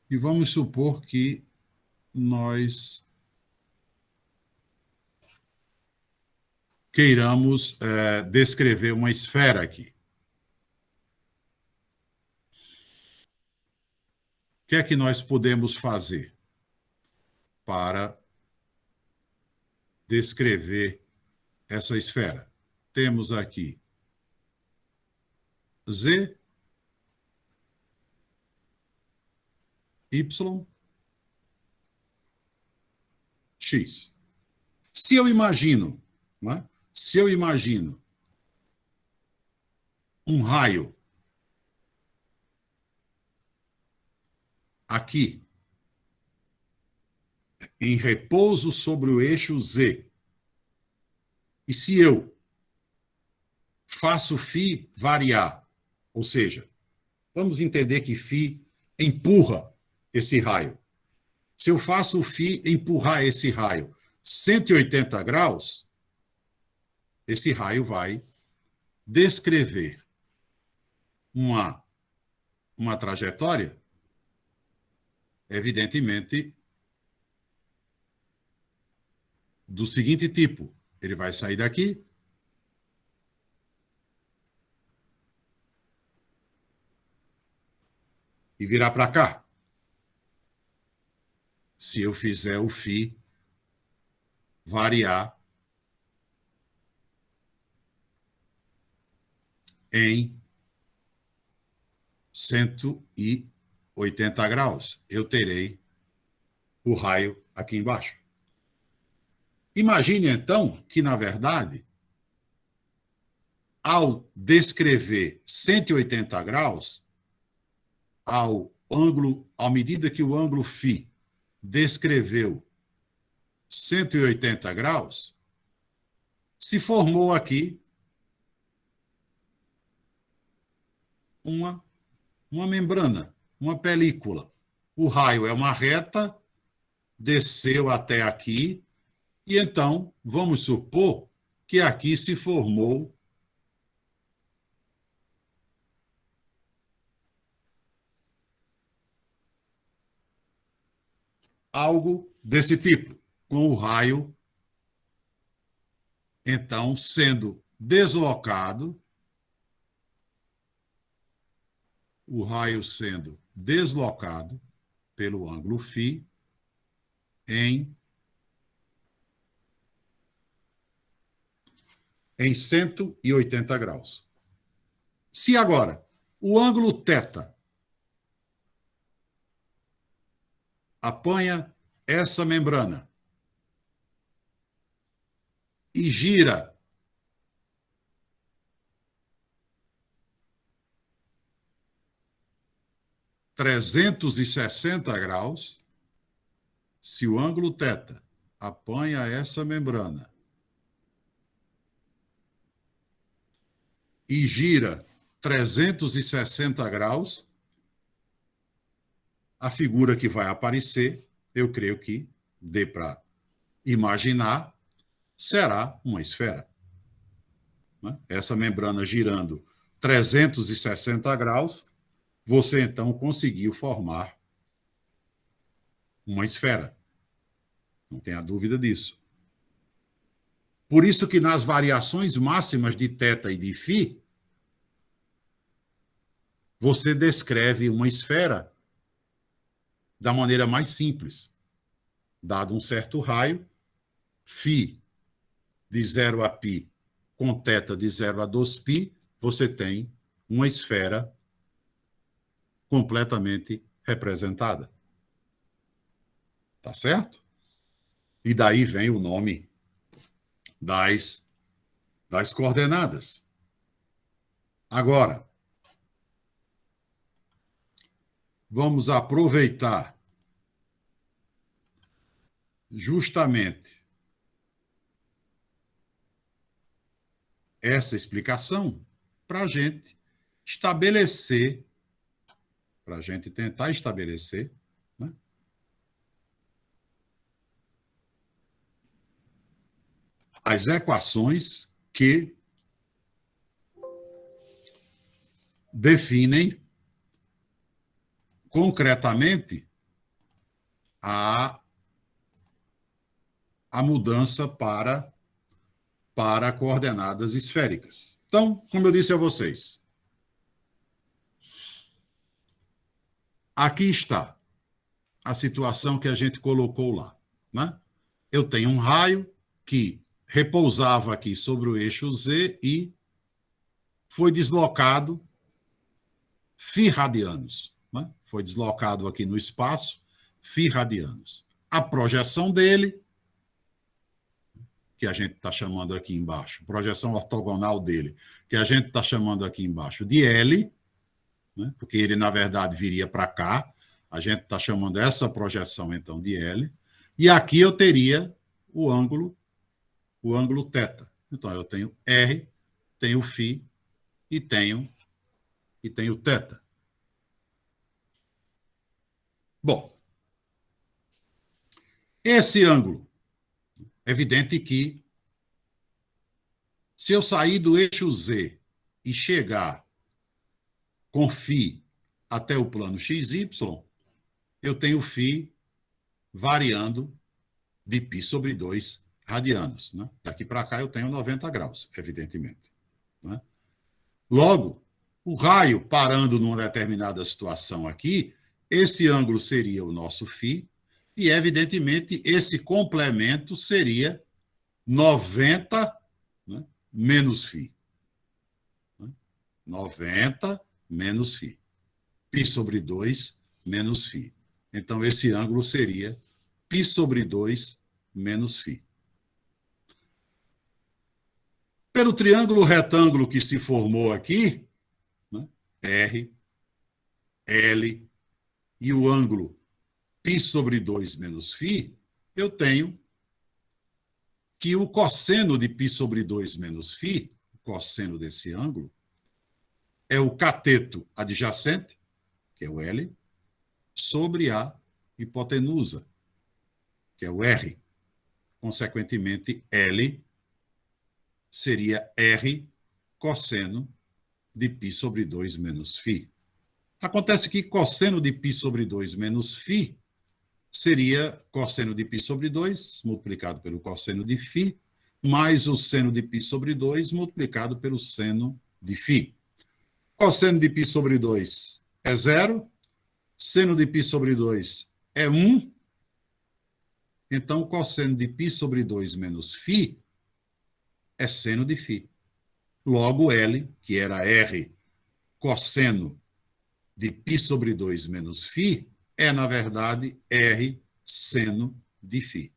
E vamos supor que nós queiramos descrever uma esfera aqui. O que é que nós podemos fazer para descrever essa esfera? Temos aqui Z, Y, X. Se eu imagino, não é? Se eu imagino um raio aqui, em repouso sobre o eixo Z, e se eu faço φ variar, ou seja, vamos entender que φ empurra esse raio. Se eu faço o φ empurrar esse raio 180 graus, esse raio vai descrever uma trajetória, evidentemente, do seguinte tipo. Ele vai sair daqui e virar para cá. Se eu fizer o φ variar em 180 graus, eu terei o raio aqui embaixo. Imagine, então, que, na verdade, ao descrever 180 graus, à medida que o ângulo φ descreveu 180 graus, se formou aqui uma membrana, uma película. O raio é uma reta, desceu até aqui, e então vamos supor que aqui se formou algo desse tipo, com o raio, então, sendo deslocado, o raio sendo deslocado pelo ângulo φ em 180 graus. Se agora o ângulo θ apanha essa membrana e gira 360 graus, se o ângulo θ apanha essa membrana e gira 360 graus, a figura que vai aparecer, eu creio que dê para imaginar, será uma esfera. Essa membrana girando 360 graus, você então conseguiu formar uma esfera. Não tenha dúvida disso. Por isso que nas variações máximas de θ e de φ, você descreve uma esfera da maneira mais simples. Dado um certo raio, φ de 0 a π com θ de 0 a 2π, você tem uma esfera completamente representada. Tá certo? E daí vem o nome das coordenadas. Agora, vamos aproveitar justamente essa explicação para a gente estabelecer, para a gente tentar estabelecer, né, as equações que definem concretamente a mudança para coordenadas esféricas. Então, como eu disse a vocês, aqui está a situação que a gente colocou lá, né? Eu tenho um raio que repousava aqui sobre o eixo Z e foi deslocado φ radianos, né? Foi deslocado aqui no espaço φ radianos. A projeção dele, que a gente está chamando aqui embaixo, projeção ortogonal dele, que a gente está chamando aqui embaixo de L, né? Porque ele, na verdade, viria para cá, a gente está chamando essa projeção, então, de L, e aqui eu teria o ângulo θ. Então, eu tenho R, tenho φ e tenho θ. Bom, esse ângulo, é evidente que, se eu sair do eixo Z e chegar com φ até o plano XY, eu tenho φ variando de π sobre 2 radianos. Né? Daqui para cá eu tenho 90 graus, evidentemente. Né? Logo, o raio parando numa determinada situação aqui, esse ângulo seria o nosso φ, e, evidentemente, esse complemento seria 90, né, menos φ. 90 menos φ. π sobre 2 menos φ. Então, esse ângulo seria π sobre 2 menos φ. Pelo triângulo retângulo que se formou aqui, né, R, L e o ângulo π sobre 2 menos φ, eu tenho que o cosseno de π sobre 2 menos φ, o cosseno desse ângulo, é o cateto adjacente, que é o L, sobre a hipotenusa, que é o R. Consequentemente, L seria R cosseno de π sobre 2 menos φ. Acontece que cosseno de π sobre 2 menos φ seria cosseno de π sobre 2 multiplicado pelo cosseno de φ, mais o seno de π sobre 2 multiplicado pelo seno de φ. Cosseno de π sobre 2 é 0, seno de π sobre 2 é 1, então cosseno de π sobre 2 menos φ é seno de φ. Logo, L, que era R cosseno de π sobre 2 menos φ, é, na verdade, R seno de φ.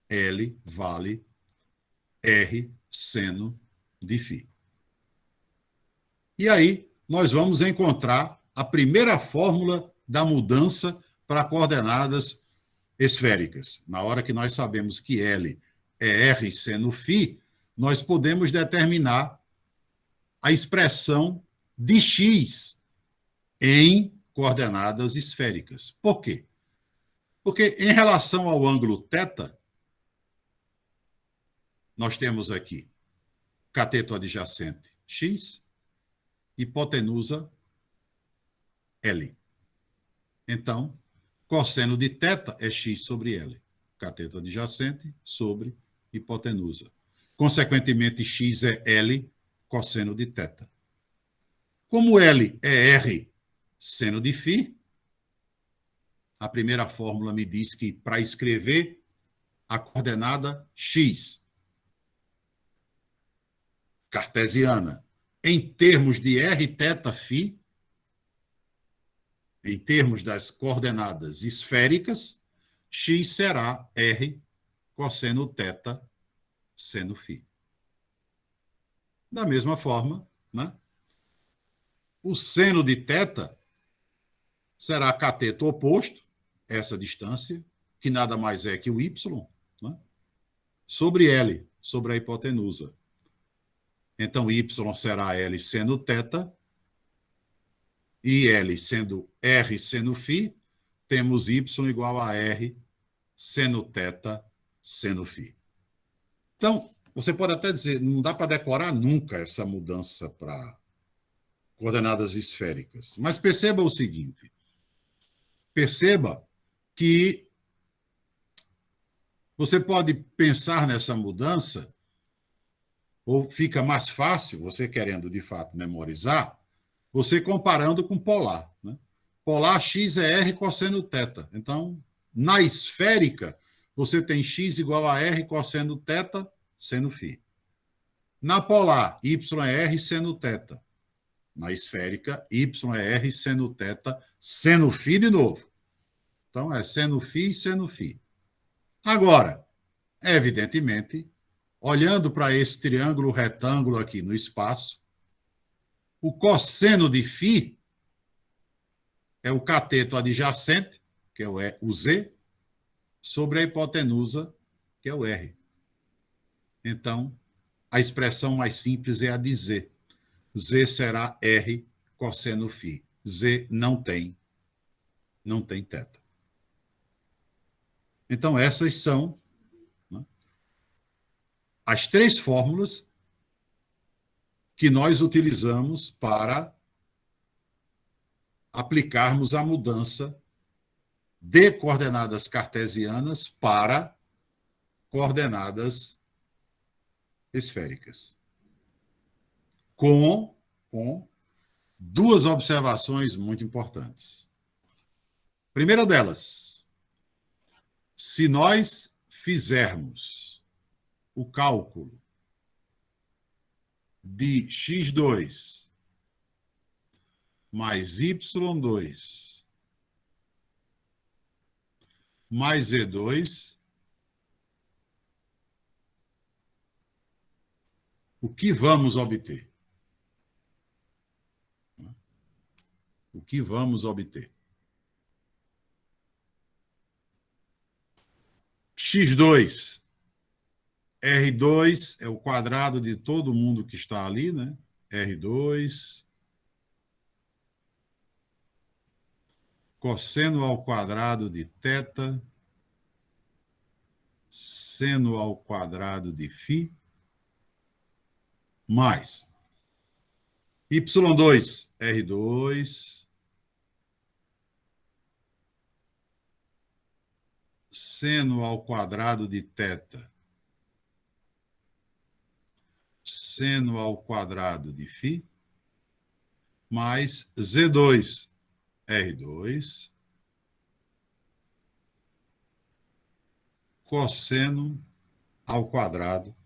L vale R seno de φ. E aí, nós vamos encontrar a primeira fórmula da mudança para coordenadas esféricas. Na hora que nós sabemos que L é R seno φ, nós podemos determinar a expressão de x em coordenadas esféricas. Por quê? Porque em relação ao ângulo θ, nós temos aqui cateto adjacente x, hipotenusa L. Então, cosseno de θ é x sobre L. Cateto adjacente sobre hipotenusa. Consequentemente, x é L cosseno de θ. Como L é R seno de φ, a primeira fórmula me diz que para escrever a coordenada x cartesiana em termos de r, θ, φ, em termos das coordenadas esféricas, x será r cosseno θ seno φ. Da mesma forma, né, o seno de θ será cateto oposto, essa distância, que nada mais é que o y, né, sobre L, sobre a hipotenusa. Então, y será L seno θ, e L sendo R seno φ, temos y igual a R seno θ seno φ. Então, você pode até dizer, não dá para decorar nunca essa mudança para coordenadas esféricas. Mas perceba o seguinte, perceba que você pode pensar nessa mudança, ou fica mais fácil, você querendo de fato memorizar, você comparando com polar. Né? Polar x é r cosseno θ. Então, na esférica, você tem x igual a r cosseno θ seno φ. Na polar, y é r seno θ. Na esférica, y é r seno θ seno φ de novo. Então, é seno φ e seno φ. Agora, evidentemente, olhando para esse triângulo retângulo aqui no espaço, o cosseno de φ é o cateto adjacente, que é o Z, sobre a hipotenusa, que é o R. Então, a expressão mais simples é a de Z. Z será R cosseno φ. Z não tem θ. Então, essas são, né, as três fórmulas que nós utilizamos para aplicarmos a mudança de coordenadas cartesianas para coordenadas esféricas. Com duas observações muito importantes. Primeira delas, se nós fizermos o cálculo de x2 mais y2 mais z2, o que vamos obter? O que vamos obter? x2, R2 é o quadrado de todo mundo que está ali, né? R2, cosseno ao quadrado de θ, seno ao quadrado de φ, mais y2, R2, seno ao quadrado de θ, seno ao quadrado de φ, mais Z2, R2, cosseno ao quadrado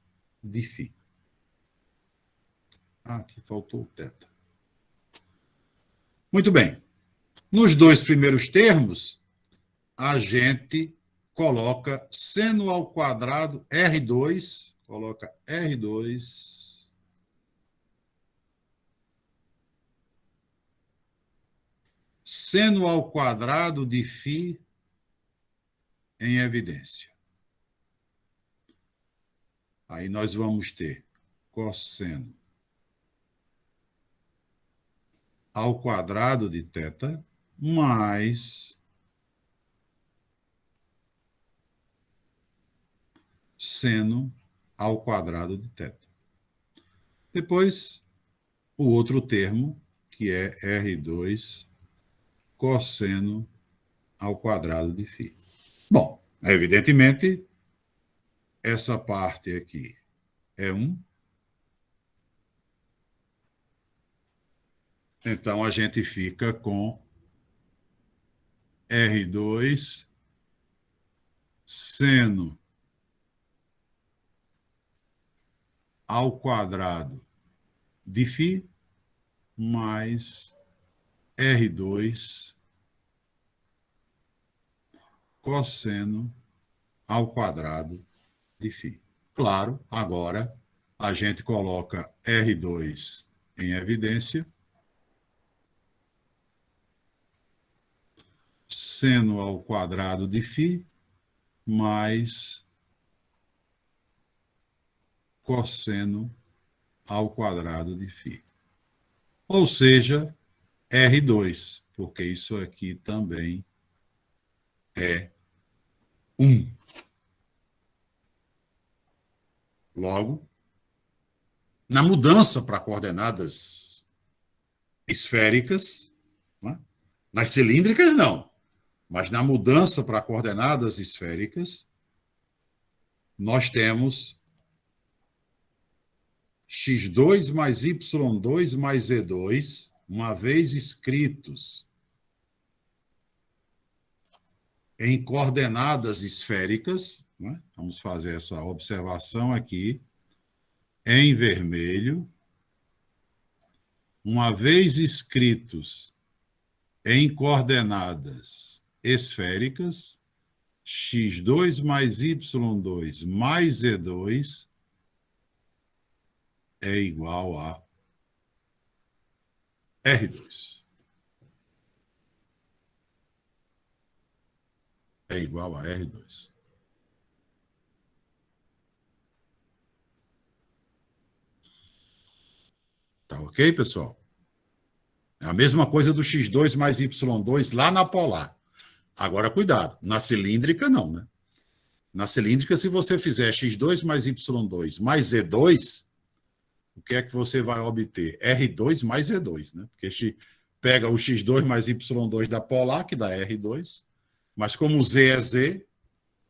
de φ. Ah, aqui faltou o θ. Muito bem. Nos dois primeiros termos, a gente coloca seno ao quadrado R2, coloca R2, seno ao quadrado de φ em evidência. Aí nós vamos ter cosseno ao quadrado de θ mais seno ao quadrado de θ. Depois, o outro termo, que é R2 cosseno ao quadrado de φ. Bom, evidentemente, essa parte aqui é 1. Então, a gente fica com R2 seno ao quadrado de φ mais R2 cosseno ao quadrado de φ. Claro, agora a gente coloca R2 em evidência. Seno ao quadrado de φ mais cosseno ao quadrado de φ. Ou seja, R2, porque isso aqui também é 1. Logo, na mudança para coordenadas esféricas, né? Nas cilíndricas não, mas na mudança para coordenadas esféricas, nós temos x2 mais y2 mais z2, uma vez escritos em coordenadas esféricas, né? Vamos fazer essa observação aqui, em vermelho, uma vez escritos em coordenadas esféricas, x2 mais y2 mais z2 é igual a R2. É igual a R2. Tá ok, pessoal? É a mesma coisa do x2 mais y2 lá na polar. Agora, cuidado, na cilíndrica não, né? Na cilíndrica, se você fizer x2 mais y2 mais z2, o que é que você vai obter? R2 mais z2, né? Porque pega o x2 mais y2 da polar, que dá R2, mas como z é z,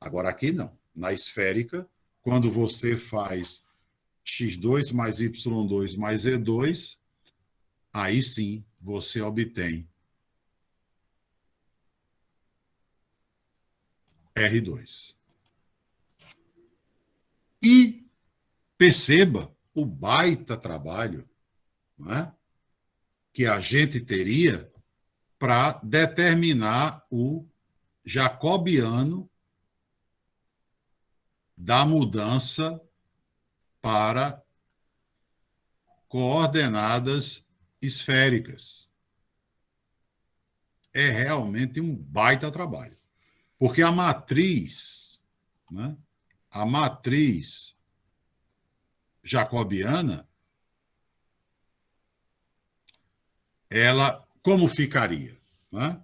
agora aqui não. Na esférica, quando você faz x2 mais y2 mais z2, aí sim você obtém R2. E perceba o baita trabalho, não é? Que a gente teria para determinar o jacobiano da mudança para coordenadas esféricas. É realmente um baita trabalho. Porque a matriz, né, a matriz jacobiana, ela como ficaria? Né?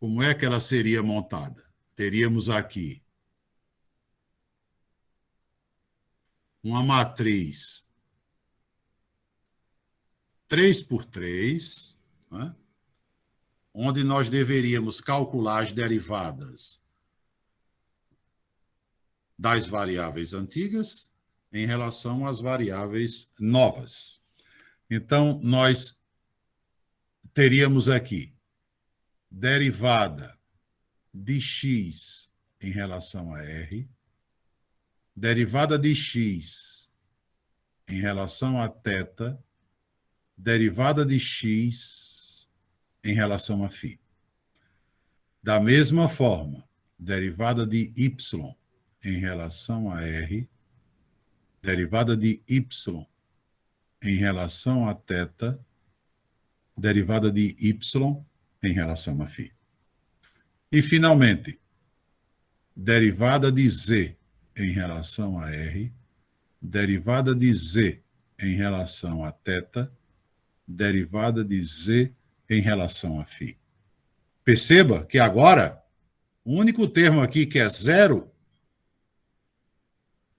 Como é que ela seria montada? Teríamos aqui uma matriz 3x3, né? Onde nós deveríamos calcular as derivadas das variáveis antigas em relação às variáveis novas. Então, nós teríamos aqui derivada de x em relação a r, derivada de x em relação a θ, derivada de x em relação a φ. Da mesma forma, derivada de y em relação a r, derivada de y em relação a θ, derivada de y em relação a φ. E, finalmente, derivada de z em relação a r, derivada de z em relação a θ, derivada de z em relação a φ. Perceba que agora, o único termo aqui que é zero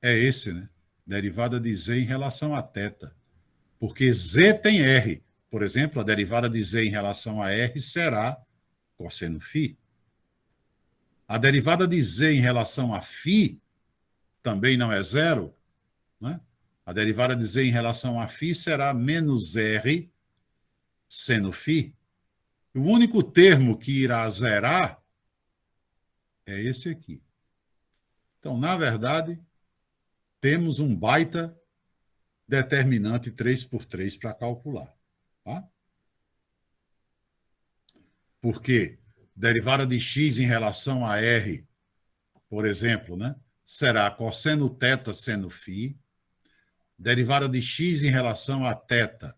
é esse, né? Derivada de z em relação a θ. Porque z tem r. Por exemplo, a derivada de z em relação a r será cosseno φ. A derivada de z em relação a φ também não é zero, né? A derivada de z em relação a φ será menos r seno φ. O único termo que irá zerar é esse aqui. Então, na verdade, temos um baita determinante 3x3 para calcular. Tá? Porque derivada de x em relação a r, por exemplo, né, será cosseno θ seno φ. Derivada de x em relação a θ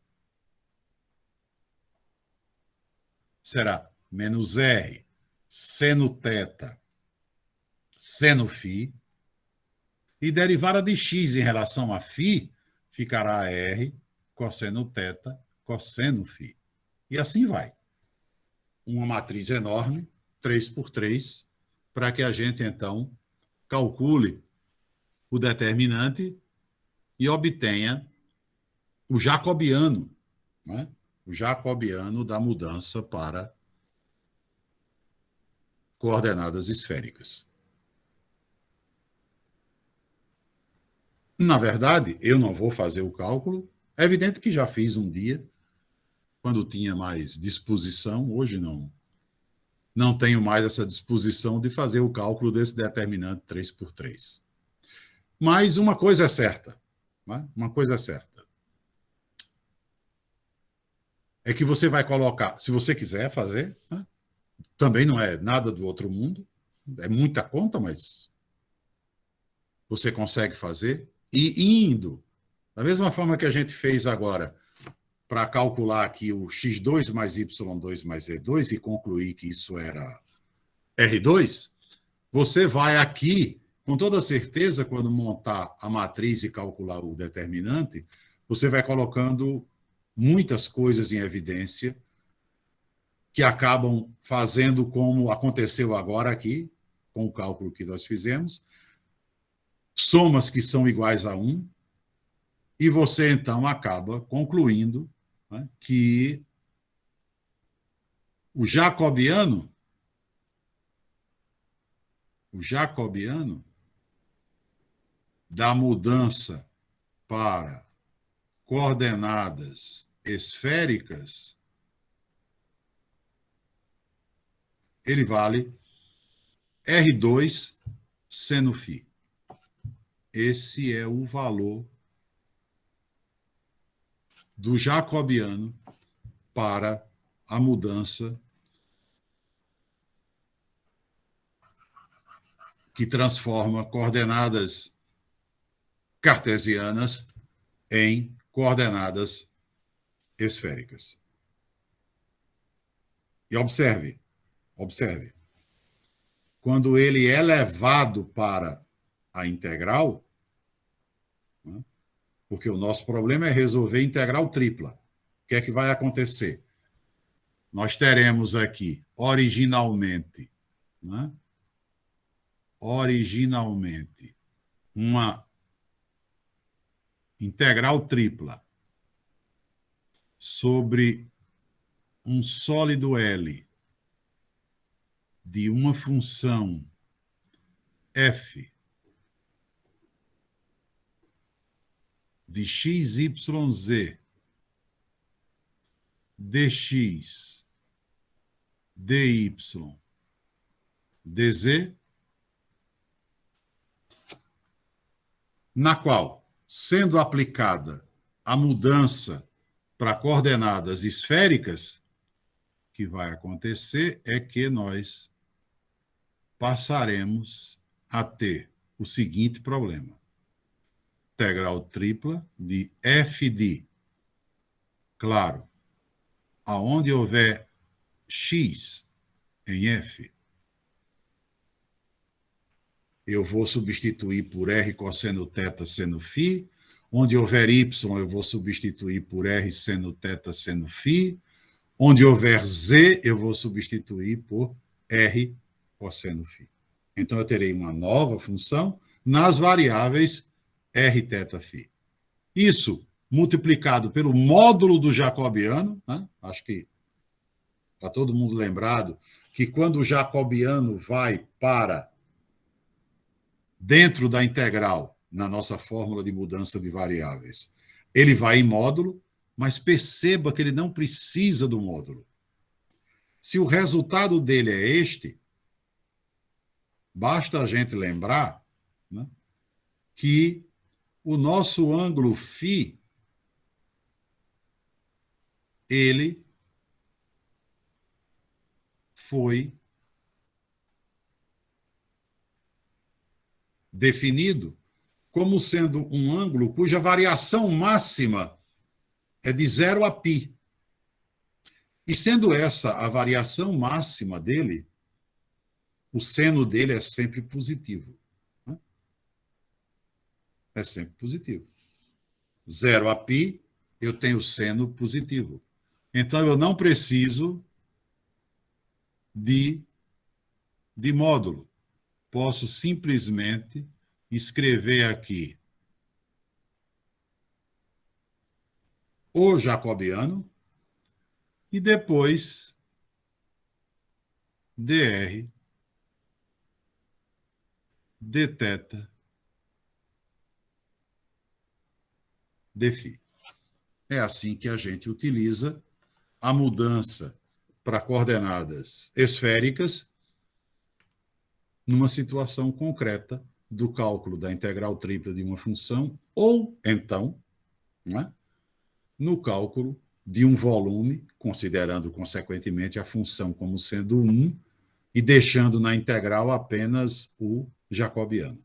será menos r seno θ seno φ. E derivada de x em relação a φ ficará r cosseno θ cosseno φ. E assim vai. Uma matriz enorme, 3x3, para que a gente, então, calcule o determinante e obtenha o jacobiano, né? O jacobiano da mudança para coordenadas esféricas. Na verdade, eu não vou fazer o cálculo. É evidente que já fiz um dia, quando tinha mais disposição. Hoje não tenho mais essa disposição de fazer o cálculo desse determinante 3x3. Mas uma coisa é certa, né? Uma coisa é certa. É que você vai colocar, se você quiser fazer, né? Também não é nada do outro mundo, é muita conta, mas você consegue fazer. E indo, da mesma forma que a gente fez agora, para calcular aqui o x2 mais y2 mais e2 e concluir que isso era R2, você vai aqui, com toda certeza, quando montar a matriz e calcular o determinante, você vai colocando muitas coisas em evidência que acabam fazendo como aconteceu agora aqui, com o cálculo que nós fizemos, somas que são iguais a 1, e você, então, acaba concluindo, né, que o jacobiano da mudança para coordenadas esféricas, ele vale R2 seno φ. Esse é o valor do jacobiano para a mudança que transforma coordenadas cartesianas em coordenadas esféricas. E observe, quando ele é levado para a integral, né, porque o nosso problema é resolver integral tripla. O que é que vai acontecer? Nós teremos aqui, originalmente, né, uma integral tripla sobre um sólido L de uma função f de x, y, z, dx, dy, dz, na qual, sendo aplicada a mudança para coordenadas esféricas, o que vai acontecer é que nós passaremos a ter o seguinte problema. Integral tripla de f de, claro, aonde houver x em f, eu vou substituir por r cosseno θ seno φ. Onde houver y, eu vou substituir por r seno θ seno φ. Onde houver z, eu vou substituir por r cosseno φ. Então, eu terei uma nova função nas variáveis r θ φ. Isso multiplicado pelo módulo do jacobiano, né? Acho que está todo mundo lembrado que quando o jacobiano vai para dentro da integral, na nossa fórmula de mudança de variáveis, ele vai em módulo, mas perceba que ele não precisa do módulo. Se o resultado dele é este, basta a gente lembrar, né, que o nosso ângulo φ, ele foi definido como sendo um ângulo cuja variação máxima é de 0 a π. E sendo essa a variação máxima dele, o seno dele é sempre positivo. É sempre positivo. 0 a π, eu tenho seno positivo. Então, eu não preciso de módulo. Posso simplesmente escrever aqui o jacobiano e depois dr dθ dφ. É assim que a gente utiliza a mudança para coordenadas esféricas numa situação concreta do cálculo da integral tripla de uma função, ou então, né, no cálculo de um volume, considerando consequentemente a função como sendo 1 e deixando na integral apenas o jacobiano.